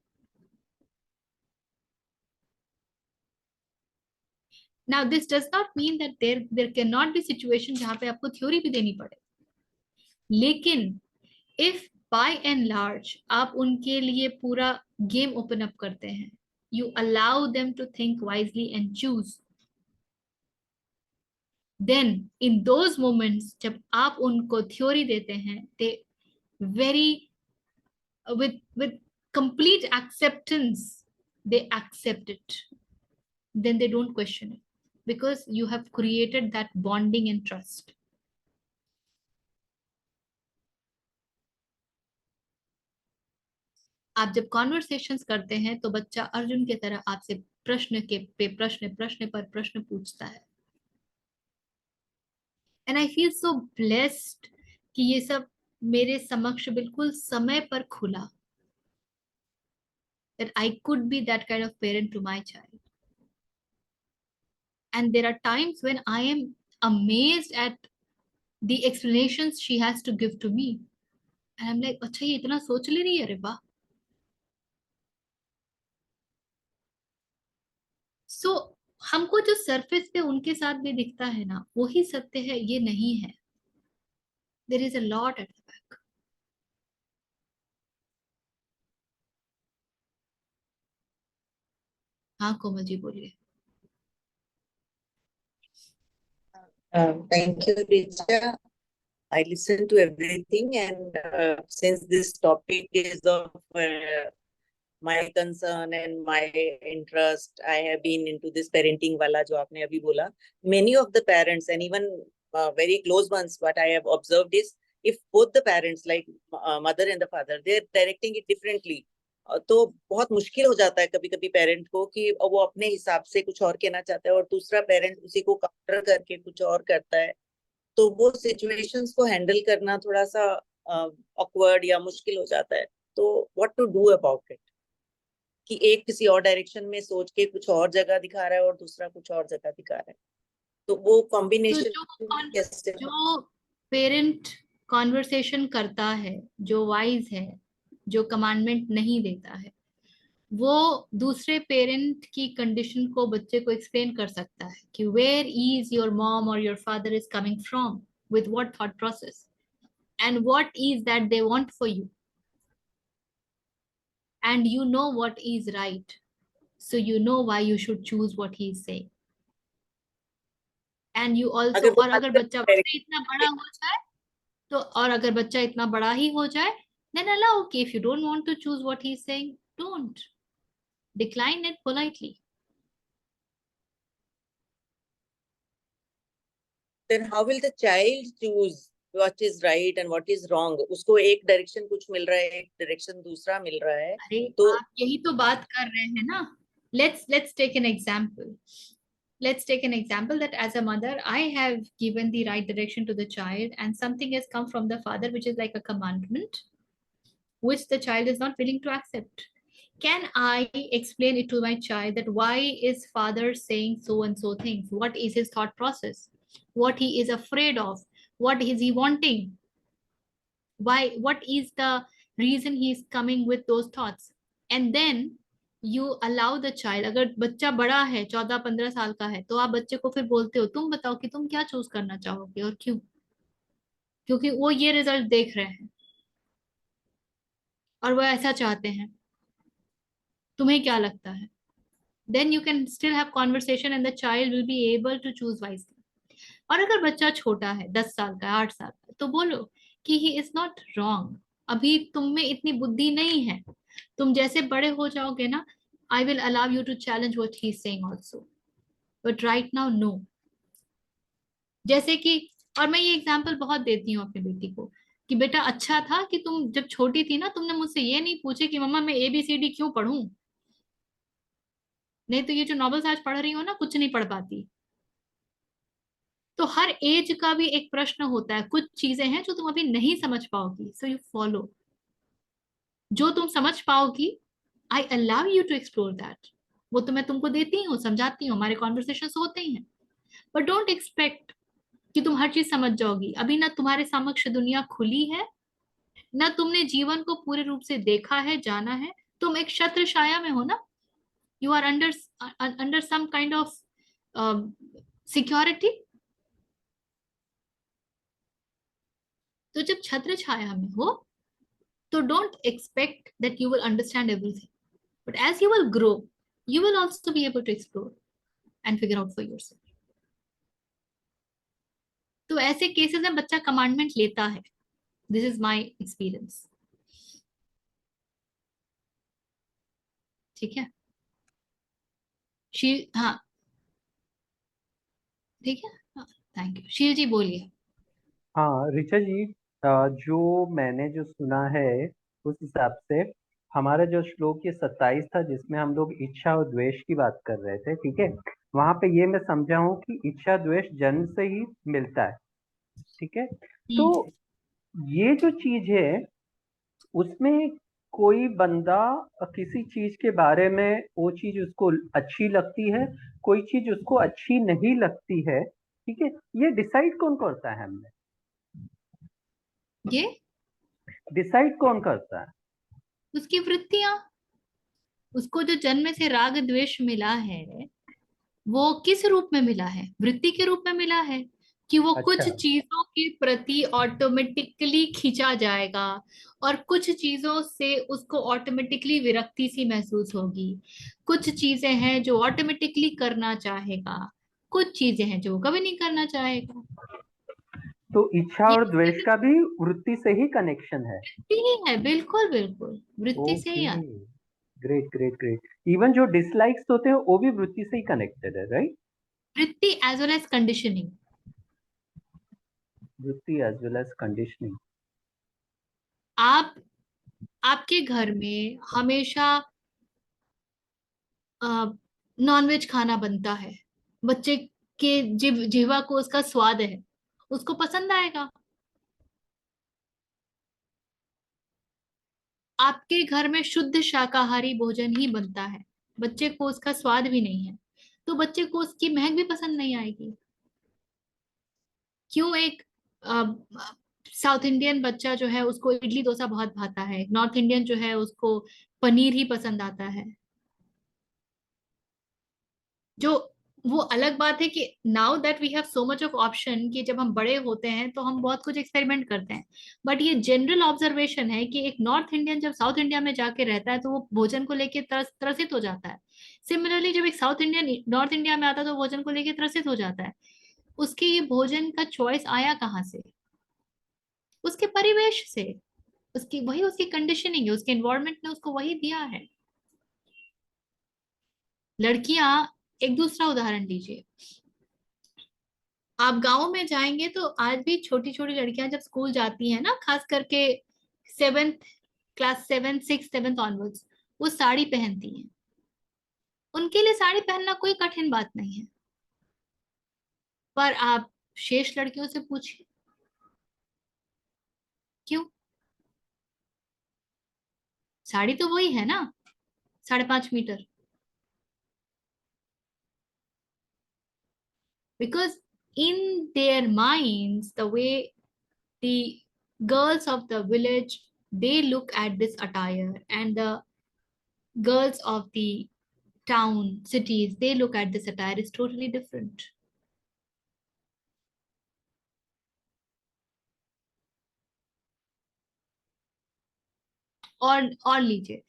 S1: Now this does not mean that there cannot be situation जहाँ पे आपको थ्योरी भी देनी पड़े, लेकिन if by and large आप उनके लिए पूरा गेम ओपन अप करते हैं, you allow them to think wisely and choose, then in those moments जब आप उनको थ्योरी देते हैं, they very with complete acceptance they accept it. then they don't question it, because you have created that bonding and trust. आप जब conversations करते हैं तो बच्चा अर्जुन की तरह आपसे प्रश्न के पे प्रश्न, प्रश्न पर प्रश्न पूछता है. And I feel so blessed कि ये सब मेरे समक्ष बिल्कुल समय पर खुला, that I could be that kind of parent to my child. And there are times when I am amazed at the explanations she has to give to me, and I'm like, अच्छा ये इतना सोच ले रही है, अरे वाह. सो हमको जो सरफेस पे उनके साथ भी दिखता है ना, वही सत्य है, ये नहीं है. There is a lot at the back. हाँ कोमल जी बोलिए.
S7: Thank you, Richa. I listened to everything, and since this topic is of my concern and my interest, I have been into this parenting wala jo aapne abhi bola. Many of the parents and even very close ones, what I have observed is, if both the parents, like mother and the father, they are directing it differently, तो बहुत मुश्किल हो जाता है कभी कभी parent को कि वो अपने हिसाब से कुछ और कहना चाहता है और दूसरा पेरेंट उसी को काउंटर करके कुछ और करता है. तो वो सिचुएशंस को हैंडल करना थोड़ा सा ऑकवर्ड या मुश्किल हो जाता है. तो what to do about it, कि एक किसी और डायरेक्शन में सोच के कुछ और जगह दिखा रहा है और दूसरा कुछ और जगह दिखा रहा है, तो वो कॉम्बिनेशन कैसे?
S1: जो पेरेंट कॉन्वर्सेशन करता है, जो वाइज है, जो कमांडमेंट नहीं देता है, वो दूसरे पेरेंट की कंडीशन को बच्चे को एक्सप्लेन कर सकता है कि वेयर इज योर मॉम और your father is coming from, with what thought process, and what is that they want for you, and you know what is right, so you know why you should choose what he is saying. And you also, और अगर बच्चा इतना बड़ा हो जाए तो, और अगर बच्चा इतना बड़ा ही हो जाए, then allow, okay, if you don't want to choose what he's saying, don't. Decline it politely.
S7: Then how will the child choose what is right and what is wrong? उसको एक डायरेक्शन कुछ मिल रहा है, एक डायरेक्शन दूसरा मिल रहा है.
S1: अरे
S7: तो
S1: आप यही तो बात कर रहे हैं ना. Let's take an example. Let's take an example that as a mother, I have given the right direction to the child, and something has come from the father which is like a commandment, which the child is not willing to accept. Can I explain it to my child that why is father saying so and so things? What is his thought process? What he is afraid of? What is he wanting? Why? What is the reason he is coming with those thoughts? And then you allow the child. अगर बच्चा बड़ा है, 14-15 साल का है, तो आप बच्चे को फिर बोलते हो, तुम बताओ कि तुम क्या चूज करना चाहोगे और क्यों? क्योंकि वो ये रिजल्ट देख रहे हैं और वो ऐसा चाहते हैं. तुम्हें क्या लगता है? Then you can still have conversation and the child will be able to choose wisely. और अगर बच्चा छोटा है, 10 साल का, 8 साल का, तो बोलो कि he is not wrong. अभी तुम में इतनी बुद्धि नहीं है. तुम जैसे बड़े हो जाओगे ना, I will allow you to challenge what he is saying also. But right now, no. जैसे कि, और मैं ये एग्जाम्पल बहुत देती हूँ अपनी बेटी को, कि बेटा अच्छा था कि तुम जब छोटी थी ना, तुमने मुझसे ये नहीं पूछे कि मम्मा मैं ABCD क्यों पढ़ूं, नहीं तो ये जो नॉवेल्स आज पढ़ रही हो ना, कुछ नहीं पढ़ पाती. तो हर एज का भी एक प्रश्न होता है. कुछ चीजें हैं जो तुम अभी नहीं समझ पाओगी, सो यू फॉलो. जो तुम समझ पाओगी, I allow you to explore that. वो तो मैं तुमको देती हूँ, समझाती हूँ, हमारे कॉन्वर्सेशन होते ही हैं. बट डोंट एक्सपेक्ट कि तुम हर चीज समझ जाओगी. अभी ना तुम्हारे समक्ष दुनिया खुली है, ना तुमने जीवन को पूरे रूप से देखा है, जाना है. तुम एक छत्र छाया में हो ना. You are under some kind of security. तो जब छत्र छाया में हो, तो don't expect that you will understand everything. But as you will grow, you will also be able to explore and figure out for yourself. तो ऐसे cases में बच्चा कमांडमेंट लेता है. This is my experience. ठीक है. हाँ, ठीक है, थैंक यू। शील जी बोलिए।
S4: हाँ ऋचा जी, जो मैंने जो सुना है उस हिसाब से हमारा जो श्लोक ये 27 था जिसमें हम लोग इच्छा और द्वेष की बात कर रहे थे, ठीक है, वहां पे ये मैं समझा हूँ कि इच्छा द्वेष जन्म से ही मिलता है, ठीक है। तो ये जो चीज है उसमें कोई बंदा किसी चीज के बारे में वो चीज उसको अच्छी लगती है, कोई चीज उसको अच्छी नहीं लगती है, ठीक है, ये डिसाइड कौन करता है? हमने
S1: ये
S4: डिसाइड कौन करता है?
S1: उसकी वृत्तियां, उसको जो जन्म से राग द्वेष मिला है वो किस रूप में मिला है? वृत्ति के रूप में मिला है कि वो कुछ
S4: अच्छा,
S1: चीजों के प्रति ऑटोमेटिकली खींचा जाएगा और कुछ चीजों से उसको ऑटोमेटिकली विरक्ति सी महसूस होगी। कुछ चीजें हैं जो ऑटोमेटिकली करना चाहेगा, कुछ चीजें हैं जो वो कभी नहीं करना चाहेगा।
S4: तो इच्छा
S1: ये
S4: और द्वेष
S1: उसकी
S4: का भी वृत्ति से ही कनेक्शन है।
S1: वृत्ति ही है, बिल्कुल बिल्कुल वृत्ति से ही
S4: ओके,
S1: आता।
S4: Great great great. इवन जो डिसलाइक्स होते हैं वो भी वृत्ति से ही कनेक्टेड है, राइट?
S1: वृत्ति एज वेल एज कंडीशनिंग।
S4: वृत्ति एज वेल एज कंडीशनिंग।
S1: आप आपके घर में हमेशा नॉनवेज खाना बनता है, बच्चे के जिह्वा को उसका स्वाद है, उसको पसंद आएगा। आपके घर में शुद्ध शाकाहारी भोजन ही बनता है, बच्चे को उसका स्वाद भी नहीं है, तो बच्चे को उसकी महक भी पसंद नहीं आएगी। क्यों एक साउथ इंडियन बच्चा जो है उसको इडली डोसा बहुत भाता है, नॉर्थ इंडियन जो है उसको पनीर ही पसंद आता है? जो वो अलग बात है कि now that we have so much of option कि जब हम बड़े होते हैं तो हम बहुत कुछ एक्सपेरिमेंट करते हैं। बट ये जनरल ऑब्जर्वेशन है कि एक नॉर्थ इंडियन जब साउथ इंडिया में जाके रहता है तो वो भोजन को लेके त्रसित हो जाता है। सिमिलरली जब एक साउथ इंडियन नॉर्थ इंडिया में आता है तो भोजन को लेके त्रसित हो जाता है। उसके ये भोजन का चॉइस आया कहाँ से? उसके परिवेश से। उसकी वही उसकी कंडीशनिंग है, उसके एनवायरमेंट ने उसको वही दिया है। लड़कियां, एक दूसरा उदाहरण लीजिए। आप गांव में जाएंगे तो आज भी छोटी छोटी लड़कियां जब स्कूल जाती हैं ना, खास करके सेवेंथ क्लास, 7, 6, 7 ऑनवर्ड्स, वो साड़ी पहनती हैं। उनके लिए साड़ी पहनना कोई कठिन बात नहीं है। पर आप शेष लड़कियों से पूछिए क्यों। साड़ी तो वही है ना, 5.5 metre. Because in their minds, the way the girls of the village, they look at this attire, and the girls of the town, cities, they look at this attire is totally different. और लीजिए,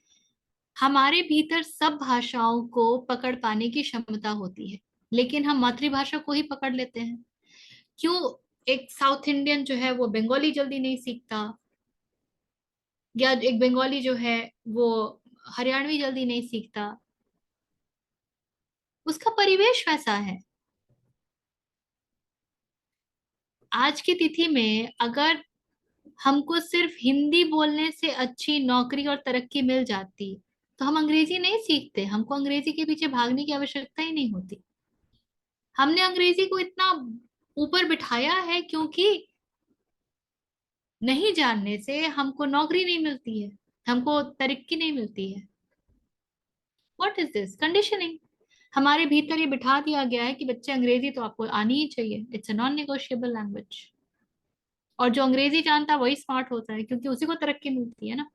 S1: हमारे भीतर सब भाषाओं को पकड़ पाने की क्षमता होती है, लेकिन हम मातृभाषा को ही पकड़ लेते हैं। क्यों एक साउथ इंडियन जो है वो बंगाली जल्दी नहीं सीखता, या एक बंगाली जो है वो हरियाणवी जल्दी नहीं सीखता? उसका परिवेश वैसा है। आज की तिथि में अगर हमको सिर्फ हिंदी बोलने से अच्छी नौकरी और तरक्की मिल जाती तो हम अंग्रेजी नहीं सीखते, हमको अंग्रेजी के पीछे भागने की आवश्यकता ही नहीं होती। हमने अंग्रेजी को इतना ऊपर बिठाया है क्योंकि नहीं जानने से हमको नौकरी नहीं मिलती है, हमको तरक्की नहीं मिलती है। What is this conditioning? हमारे भीतर ये बिठा दिया गया है कि बच्चे अंग्रेजी तो आपको आनी ही चाहिए, it's a non negotiable language. और जो अंग्रेजी जानता है वही स्मार्ट होता है क्योंकि उसी को तरक्की मिलती है ना।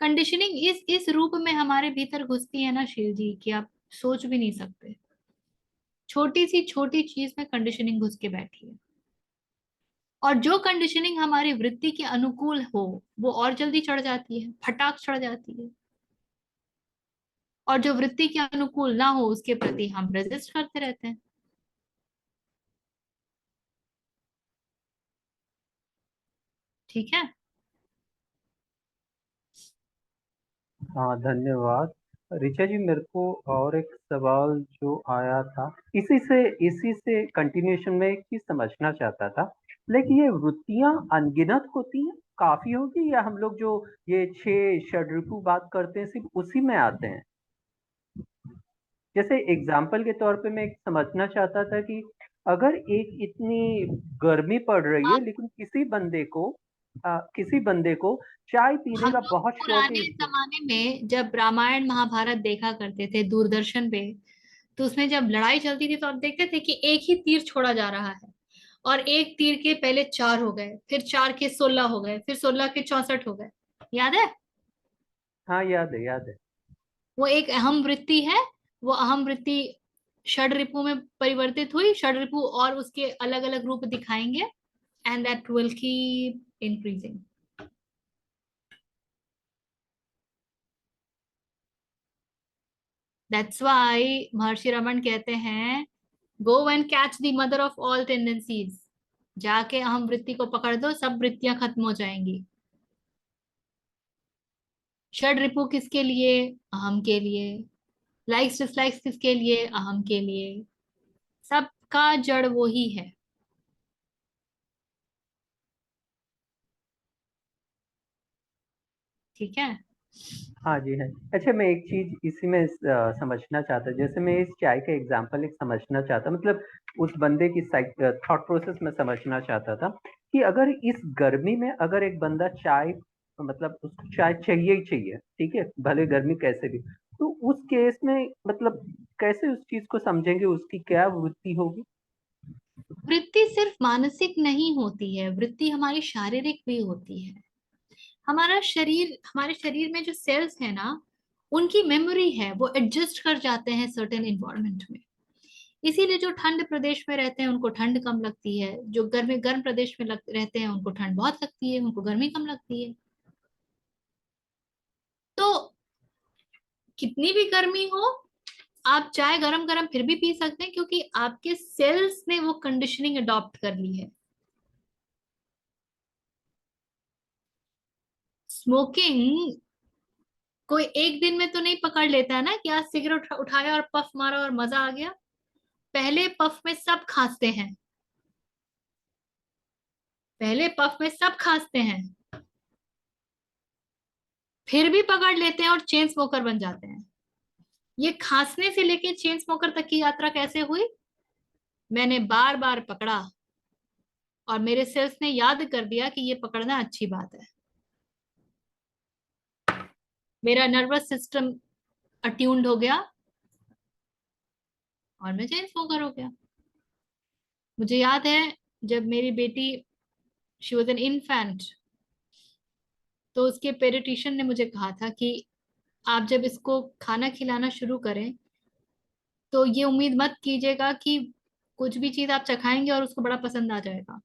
S1: कंडीशनिंग इस रूप में हमारे भीतर घुसती है ना शील जी, कि आप सोच भी नहीं सकते। छोटी सी छोटी चीज में कंडीशनिंग घुस के बैठी है। और जो कंडीशनिंग हमारी वृत्ति के अनुकूल हो वो और जल्दी चढ़ जाती है, फटाक चढ़ जाती है। और जो वृत्ति के अनुकूल ना हो उसके प्रति हम रेजिस्ट करते रहते हैं। ठीक है।
S4: हाँ धन्यवाद। ऋचा जी, मेरे को और एक सवाल जो आया था, इसी से कंटिन्यूएशन में एक चीज समझना चाहता था। लेकिन ये वृत्तियां अनगिनत होती हैं, काफी होगी, या हम लोग जो ये 6 षड्रिपु बात करते हैं सिर्फ उसी में आते हैं? जैसे एग्जाम्पल के तौर पे मैं एक समझना चाहता था कि अगर एक इतनी गर्मी पड़ रही है,
S1: आप
S4: लेकिन किसी बंदे को चाय पीने
S1: हम
S4: का
S1: लोग
S4: बहुत शौक है
S1: पुराने
S4: इसलिए।
S1: जमाने में जब रामायण महाभारत देखा करते थे दूरदर्शन पे, तो उसमें जब लड़ाई चलती थी तो आप देखते थे कि एक ही तीर छोड़ा जा रहा है, और एक तीर के पहले 4 हो गए, फिर 4 के 16 हो गए, फिर 16 के 64 हो गए। याद है?
S4: हाँ, याद है, याद है।
S1: वो एक अहम वृत्ति है। वो अहम वृत्ति षड रिपु में परिवर्तित हुई, षड रिपु और उसके अलग अलग रूप दिखाएंगे, and that will keep increasing. That's why महर्षि रमन कहते हैं, go and catch the mother of all tendencies. जाके अहम वृत्ति को पकड़ दो, सब वृत्तियां खत्म हो जाएंगी। षड रिपु किसके लिए? अहम के लिए। लाइक्स डिसलाइक्स किसके लिए? अहम के लिए। सबका जड़ वो ही है। ठीक है।
S4: हाँ जी, है। अच्छा, मैं एक चीज इसी में समझना चाहता, जैसे मैं इस चाय का एग्जांपल एक समझना चाहता, मतलब उस बंदे की थॉट प्रोसेस में समझना चाहता था कि अगर इस गर्मी में अगर एक बंदा चाय, मतलब उसको चाय चाहिए ही चाहिए, ठीक है, भले गर्मी कैसे भी, तो उस केस में मतलब कैसे उस चीज को समझेंगे, उसकी क्या वृत्ति होगी?
S1: वृत्ति सिर्फ मानसिक नहीं होती है, वृत्ति हमारी शारीरिक भी होती है। हमारे शरीर में जो सेल्स है ना, उनकी मेमोरी है, वो एडजस्ट कर जाते हैं सर्टेन इन्वायरमेंट में। इसीलिए जो ठंड प्रदेश में रहते हैं उनको ठंड कम लगती है, जो गर्म प्रदेश में रहते हैं उनको ठंड बहुत लगती है, उनको गर्मी कम लगती है। तो कितनी भी गर्मी हो, आप चाय गरम गरम फिर भी पी सकते हैं, क्योंकि आपके सेल्स ने वो कंडीशनिंग अडॉप्ट कर ली है। स्मोकिंग कोई एक दिन में तो नहीं पकड़ लेता है ना कि आज सिगरेट उठाया और पफ मारा और मजा आ गया। पहले पफ में सब खांसते हैं, पहले पफ में सब खांसते हैं, फिर भी पकड़ लेते हैं और चेन स्मोकर बन जाते हैं। ये खांसने से लेके चेन स्मोकर तक की यात्रा कैसे हुई? मैंने बार बार पकड़ा और मेरे सेल्स ने याद कर दिया कि ये पकड़ना अच्छी बात है। मेरा नर्वस सिस्टम अट्यून्ड हो गया और मैं चेन स्मोकर हो गया। मुझे याद है, जब मेरी बेटी, शी वॉज एन इन्फेंट, तो उसके पेडिट्रिशियन ने मुझे कहा था कि आप जब इसको खाना खिलाना शुरू करें तो ये उम्मीद मत कीजिएगा कि कुछ भी चीज आप चखाएंगे और उसको बड़ा पसंद आ जाएगा।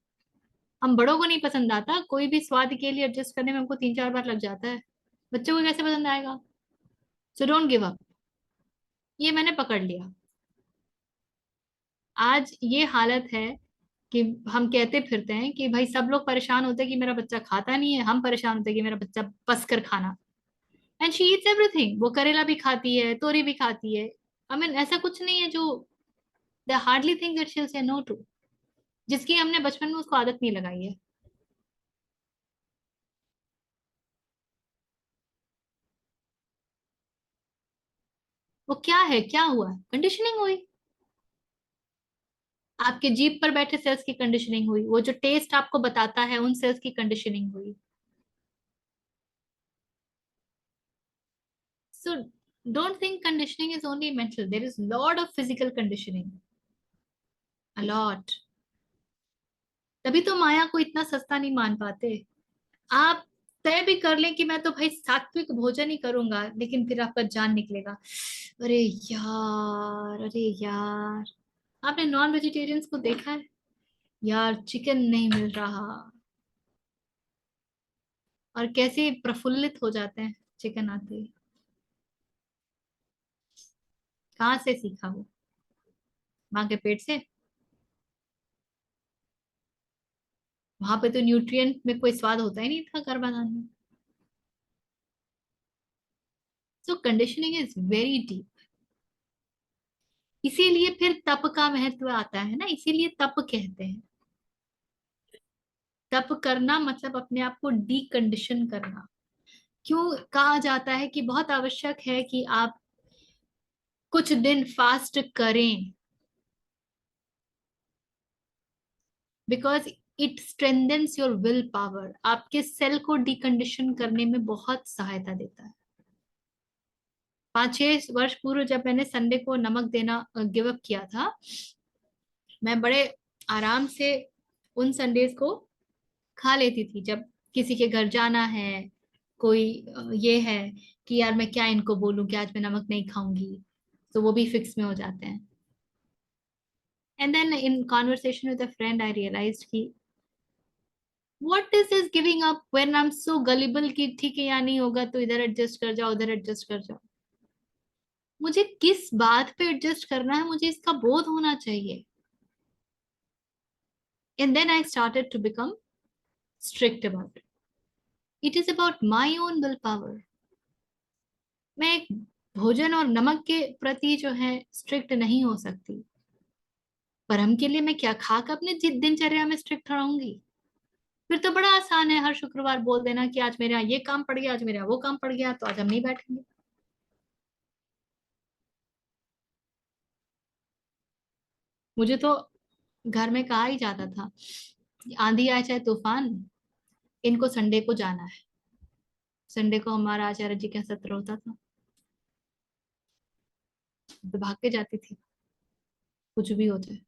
S1: हम बड़ों को नहीं पसंद आता, कोई भी स्वाद के लिए एडजस्ट करने में हमको 3-4 बार लग जाता है, बच्चों को कैसे पसंद आएगा? So don't give up. ये मैंने पकड़ लिया। आज ये हालत है कि हम कहते फिरते हैं कि भाई सब लोग परेशान होते हैं कि मेरा बच्चा खाता नहीं है, हम परेशान होते हैं कि मेरा बच्चा बस कर खाना। And she Yeats everything. वो करेला भी खाती है, तोरी भी खाती है। आई मीन ऐसा कुछ नहीं है जो, they hardly think that she will say no to, जिसकी हमने बचपन में उसको आदत नहीं लगाई है। वो क्या है, क्या हुआ? कंडीशनिंग हुई। आपके जीभ पर बैठे सेल्स की कंडीशनिंग हुई, वो जो टेस्ट आपको बताता है उन सेल्स की कंडीशनिंग हुई। So don't think conditioning is only mental, there is lot of physical conditioning, a lot. तभी तो माया को इतना सस्ता नहीं मान पाते। आप तय भी कर लें कि मैं तो भाई सात्विक भोजन ही करूंगा, लेकिन फिर आपका जान निकलेगा, अरे यार, अरे यार। आपने नॉन वेजिटेरियंस को देखा है? यार चिकन नहीं मिल रहा, और कैसे प्रफुल्लित हो जाते हैं चिकन आते ही। कहाँ से सीखा वो? माँ के पेट से? वहां पे तो न्यूट्रिएंट में कोई स्वाद होता ही नहीं था घर बनाने में। सो कंडीशनिंग इज वेरी डीप। इसीलिए फिर तप का महत्व आता है ना, इसीलिए तप कहते हैं। तप करना मतलब अपने आप को डीकंडीशन करना। क्यों कहा जाता है कि बहुत आवश्यक है कि आप कुछ दिन फास्ट करें? Because it strengthens your will power, आपके सेल को डीकंडीशन करने में बहुत सहायता देता है। 5-6 वर्ष पूर्व जब मैंने संडे को नमक देना गिव अप किया था, मैं बड़े आराम से उन संडेज को खा लेती थी। जब किसी के घर जाना है, कोई ये है कि यार मैं क्या इनको बोलूं कि आज मैं नमक नहीं खाऊंगी, तो वो भी फिक्स में हो जाते हैं। And then in conversation with a friend I realised कि what is this giving up when I am so gullible कि ठीक है, या नहीं होगा तो इधर एडजस्ट कर जाओ, उधर एडजस्ट कर जाओ। मुझे किस बात पे एडजस्ट करना है, मुझे इसका बोध होना चाहिए। And then I started to become strict about it. It is about my own willpower. मैं एक भोजन और नमक के प्रति जो है स्ट्रिक्ट नहीं हो सकती, पर हम के लिए मैं क्या खाकर अपने दिनचर्या में स्ट्रिक्ट रहूंगी? फिर तो बड़ा आसान है हर शुक्रवार बोल देना कि आज मेरे यहाँ ये काम पड़ गया, आज मेरे यहाँ वो काम पड़ गया, तो आज हम नहीं बैठेंगे। मुझे तो घर में कहा ही जाता था, आंधी आए चाहे तूफान, इनको संडे को जाना है। संडे को हमारा आचार्य जी का सत्र होता था, तो भाग के जाती थी, कुछ भी हो जाए।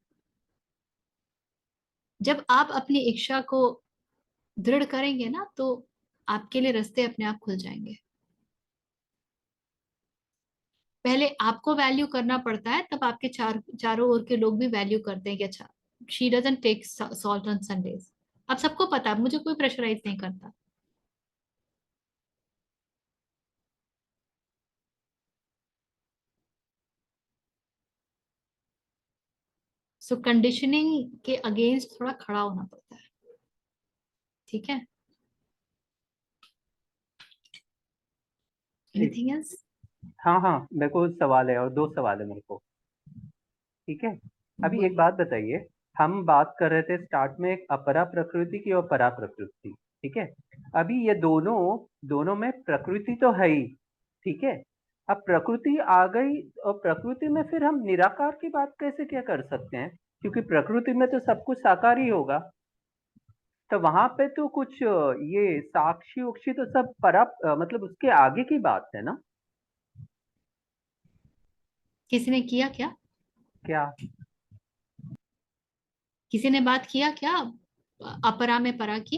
S1: जब आप अपनी इच्छा को दृढ़ करेंगे ना, तो आपके लिए रास्ते अपने आप खुल जाएंगे। पहले आपको वैल्यू करना पड़ता है, तब आपके चारों ओर के लोग भी वैल्यू करते हैं कि अच्छा, she doesn't take salt on Sundays. अब सबको पता है, मुझे कोई प्रेशराइज नहीं करता। सो कंडीशनिंग के अगेंस्ट थोड़ा खड़ा होना पड़ता है, ठीक है? Anything else?
S4: हाँ हाँ, मेरे को सवाल है, और 2 सवाल है मेरे को। ठीक है, अभी एक बात बताइए, हम बात कर रहे थे स्टार्ट में एक अपरा प्रकृति की और परा प्रकृति, ठीक है? अभी ये दोनों में प्रकृति तो है ही, ठीक है? अब प्रकृति आ गई, और प्रकृति में फिर हम निराकार की बात कैसे क्या कर सकते हैं? क्योंकि प्रकृति में तो सब कुछ साकार ही होगा, तो वहां पे तो कुछ ये साक्षी उक्षी तो सब परा मतलब उसके आगे की बात है ना?
S1: किसी ने किया क्या?
S4: क्या?
S1: किसी ने बात किया क्या अपरा में परा की?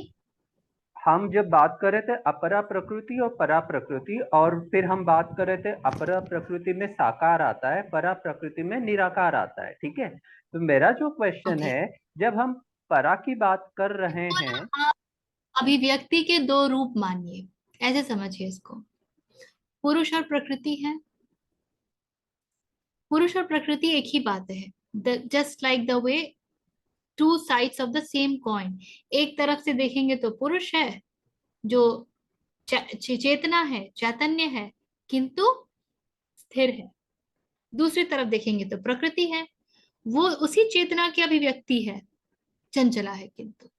S4: हम जब बात कर रहे थे अपरा प्रकृति और परा प्रकृति, और फिर हम बात कर रहे थे अपरा प्रकृति में साकार आता है, परा प्रकृति में निराकार आता है, ठीक है? तो मेरा जो क्वेश्चन
S1: Okay.
S4: है, जब हम परा की बात कर रहे हैं,
S1: आप अभिव्यक्ति के 2 रूप मानिए, ऐसे समझिए इसको। पुरुष और प्रकृति है। पुरुष और प्रकृति एक ही बात है, just like the way 2 sides of the same coin. एक तरफ से देखेंगे तो पुरुष है, जो चेतना है, चैतन्य है, किंतु स्थिर है। दूसरी तरफ देखेंगे तो प्रकृति है, वो उसी चेतना की अभिव्यक्ति है, चंचला है, किंतु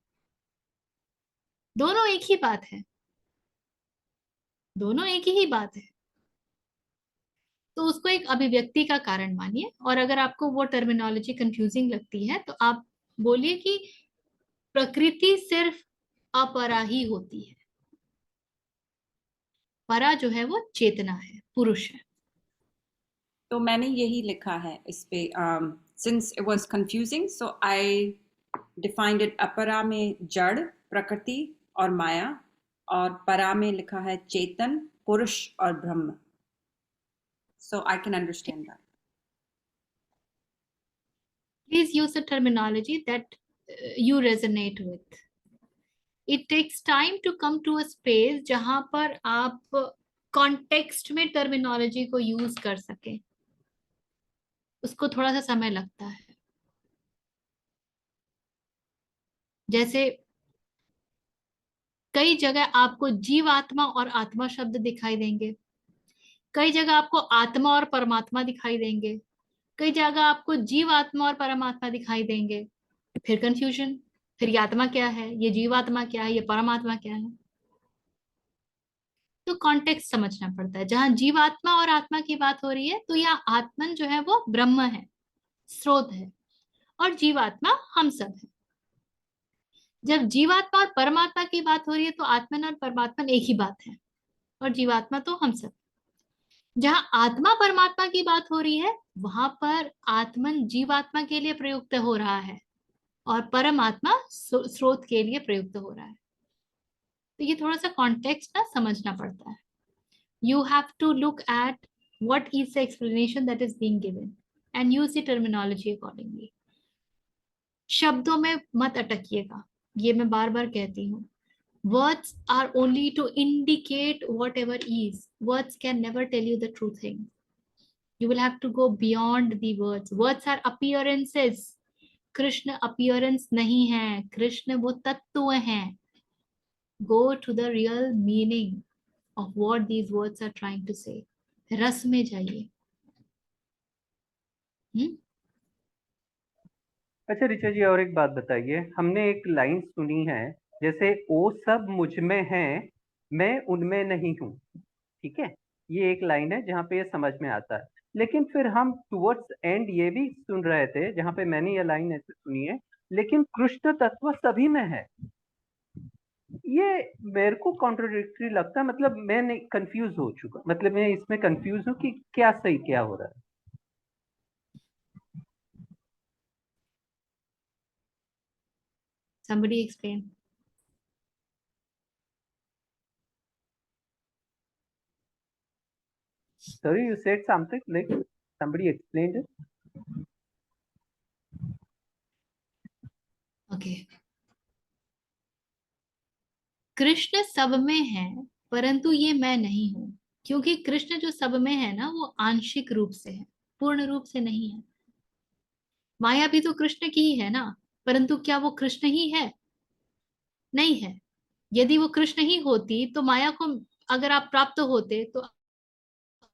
S1: दोनों एक ही बात है। दोनों एक ही बात है। तो उसको एक अभिव्यक्ति का कारण मानिए, और अगर आपको वो टर्मिनोलॉजी कंफ्यूजिंग लगती है तो आप बोलिए कि प्रकृति सिर्फ अपरा ही होती है, परा जो है वो चेतना है, पुरुष है।
S5: तो मैंने यही लिखा है इस पे, since it was confusing, so I defined it अपरा में जड़, प्रकृति और माया, और परा में लिखा है चेतन, पुरुष और ब्रह्म. So I can understand that.
S1: Please use the terminology that you resonate with. It takes time to come to a space जहां पर आप कॉन्टेक्स्ट में टर्मिनोलॉजी को यूज कर सके, उसको थोड़ा सा समय लगता है। जैसे कई जगह आपको जीवात्मा और आत्मा शब्द दिखाई देंगे, कई जगह आपको आत्मा और परमात्मा दिखाई देंगे, कई जगह आपको जीव आत्मा और परमात्मा दिखाई देंगे। फिर कंफ्यूजन, फिर ये आत्मा क्या है, ये जीवात्मा क्या है, ये परमात्मा क्या है। तो कॉन्टेक्स्ट समझना पड़ता है। जहां जीवात्मा और आत्मा की बात हो रही है तो यह आत्मन जो है वो ब्रह्म है, स्रोत है, और जीवात्मा हम सब है। जब जीवात्मा और परमात्मा की बात हो रही है तो आत्मन और परमात्मा एक ही बात है, और जीवात्मा तो हम सब। जहां आत्मा परमात्मा की बात हो रही है वहां पर आत्मन जीवात्मा के लिए प्रयुक्त हो रहा है और परमात्मा स्रोत के लिए प्रयुक्त हो रहा है। तो ये थोड़ा सा कॉन्टेक्स्ट ना समझना पड़ता है। You have to look at what is the explanation that is being given and use the terminology accordingly. शब्दों में मत अटकिएगा, ये मैं बार बार कहती हूँ। Words are only to indicate whatever is. Words can never tell you the true thing. You will have to go beyond the words. Words are appearances. Krishna appearance नहीं है, कृष्ण वो तत्व हैं। Go to the real meaning of what these words are trying to say. रस में जाइए।
S4: अच्छा ऋचा जी, और एक बात बताइए, हमने एक लाइन सुनी है जैसे ओ सब मुझ में है, मैं उनमें नहीं हूँ, ठीक है, ये एक लाइन है जहाँ पे ये समझ में आता है। लेकिन फिर हम टुवर्ड्स एंड ये भी सुन रहे थे जहाँ पे मैंने ये लाइन ऐसे सुनी है, लेकिन कृष्ण तत्व सभी में है। ये मेरे को कॉन्ट्रोडिक्टरी लगता है, मतलब मैं कंफ्यूज हो चुका, मतलब मैं इसमें कंफ्यूज हूँ कि क्या सही क्या हो रहा है।
S1: Somebody explain.
S4: Sorry, you said something like somebody explained it.
S1: Okay. Krishna सब में है परंतु ये मैं नहीं हूं, क्योंकि कृष्ण जो सब में है ना वो आंशिक रूप से है, पूर्ण रूप से नहीं है। माया भी तो कृष्ण की ही है ना, परंतु क्या वो कृष्ण ही है? नहीं है। यदि वो कृष्ण ही होती तो माया को अगर आप प्राप्त होते तो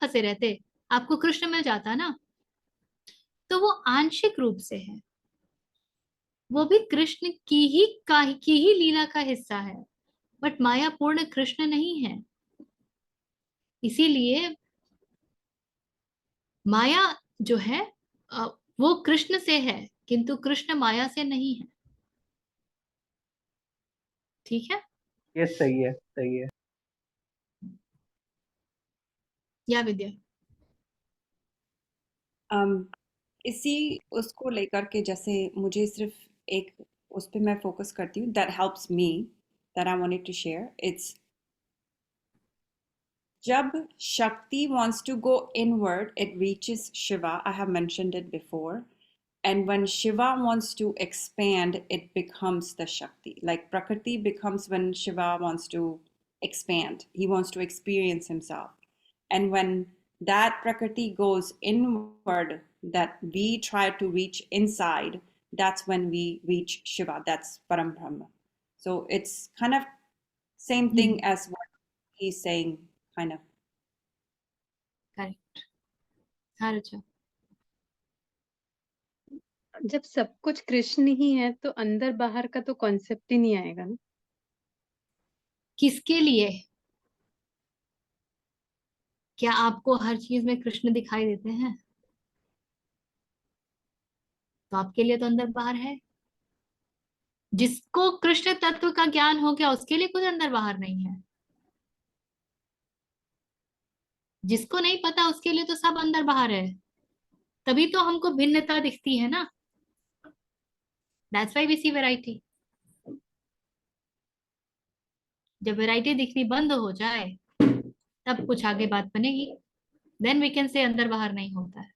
S1: फंसे रहते, आपको कृष्ण मिल जाता ना। तो वो आंशिक रूप से है, वो भी कृष्ण की ही लीला का हिस्सा है, बट माया पूर्ण कृष्ण नहीं है। इसीलिए माया जो है वो कृष्ण से है, किंतु कृष्ण माया से नहीं है। ठीक है,
S4: ये सही है, सही है।
S1: या विद्या
S5: इसी उसको लेकर के जैसे मुझे सिर्फ एक उस पे मैं फोकस करती हूँ, that helps me, that I wanted to share. It's जब Shakti wants to go inward, it reaches Shiva. I have mentioned it before. And when Shiva wants to expand, it becomes the Shakti. Like Prakriti becomes when Shiva wants to expand. He wants to experience himself. And when that Prakriti goes inward, that we try to reach inside, that's when we reach Shiva. That's Param Brahma. So it's kind of same thing as what he's saying, kind of.
S1: Correct. हाँ रचा,
S3: जब सब कुछ कृष्ण ही है तो अंदर बाहर का तो कॉन्सेप्ट ही नहीं आएगा ना।
S1: किसके लिए? क्या आपको हर चीज में कृष्ण दिखाई देते हैं? तो आपके लिए तो अंदर बाहर है। जिसको कृष्ण तत्व का ज्ञान हो गया उसके लिए कुछ अंदर बाहर नहीं है। जिसको नहीं पता उसके लिए तो सब अंदर बाहर है, तभी तो हमको भिन्नता दिखती है ना। That's why we see variety. जब वैरायटी दिखनी बंद हो जाए तब कुछ आगे बात बनेगी। देन वी कैन से अंदर बाहर नहीं होता है।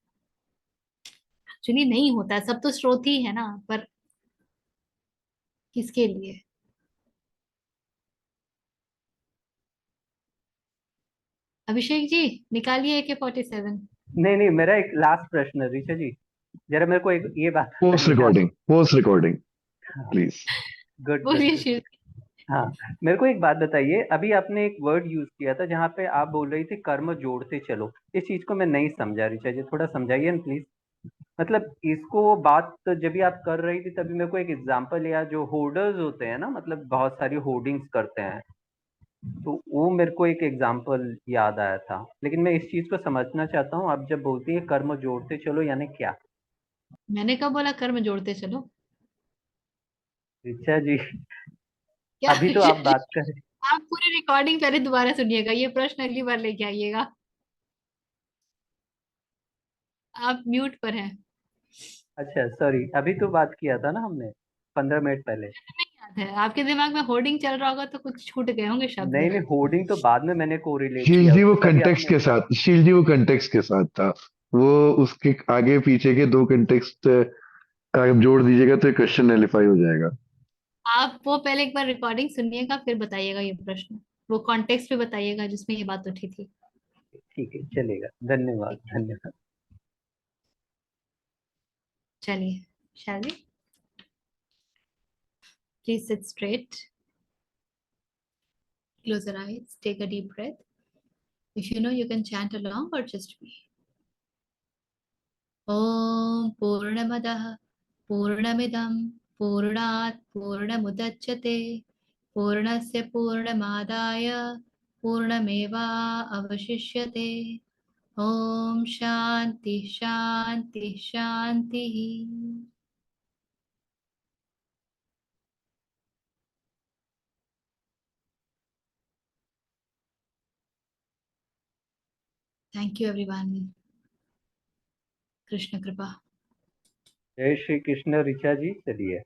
S1: एक्चुअली नहीं होता है, सब तो स्रोत ही है ना, पर किसके लिए? अभिषेक जी निकालिए AK-47।
S4: नहीं नहीं, मेरा एक लास्ट प्रश्न है ऋचा जी, जरा मेरे को एक ये बात
S6: पोस्ट रिकॉर्डिंग प्लीज।
S4: गुड
S1: बोलिए
S4: गुड।
S1: शिव।
S4: हाँ, मेरे को एक बात बताइए, अभी आपने एक वर्ड यूज किया था जहाँ पे आप बोल रही थी कर्म जोड़ते चलो। इस चीज को मैं नहीं समझा ऋचा जी, थोड़ा समझाइए ना प्लीज। मतलब इसको बात तो जब भी आप कर रही थी तभी मेरे को एक एग्जांपल या जो होर्डर्स होते हैं ना, मतलब बहुत सारी होर्डिंग्स करते हैं, तो वो मेरे को एक एग्जांपल याद आया था, लेकिन मैं इस चीज को समझना चाहता हूँ। आप जब बोलती है कर्म जोड़ते चलो यानी क्या?
S1: मैंने कब बोला कर्म जोड़ते चलो?
S4: ऋचा जी,
S1: क्या
S4: अभी तो आप बात कर।
S1: आप पूरी रिकॉर्डिंग पहले दोबारा सुनिएगा, ये प्रश्न अगली बार लेके आइएगा। आप म्यूट पर हैं।
S4: अच्छा सॉरी, अभी तो बात किया था ना हमने 15 मिनट पहले।
S1: नहीं याद है? आपके दिमाग में होर्डिंग चल रहा होगा तो कुछ छूट गए होंगे शब्द।
S4: नहीं नहीं, होर्डिंग तो बाद में मैंने कोरिलेट
S6: शील
S4: किया
S6: जी वो
S4: उससे, तभी
S6: कंटेक्स्ट
S4: आपने।
S6: के साथ, शील जी वो कंटेक्स्ट के साथ था। वो उसके आगे पीछे के दो कंटेक्स्ट आप जोड़ दीजिएगा तो क्वेश्चन नलिफाई हो जाएगा।
S1: आप वो पहले एक बार रिकॉर्डिंग सुनिएगा फिर बताइएगा ये प्रश्न। वो कॉन्टेक्स्ट भी बताइएगा जिसमें ये बात उठी थी।
S4: ठीक है, चलेगा, धन्यवाद
S1: ठीक है,
S4: धन्यवाद।
S1: चलिए। Shall we please sit straight, close your eyes, take a deep breath. If you know, you can chant along or just me. ॐ पूर्णमदः पूर्णमिदं पूर्णात् पूर्णमुदच्यते पूर्णस्य पूर्णमादाय पूर्णमेवावशिष्यते। ॐ शान्ति शान्ति शान्तिः। Thank you everyone. कृष्ण कृपा।
S4: जय श्री कृष्ण ऋचा जी, चलिए।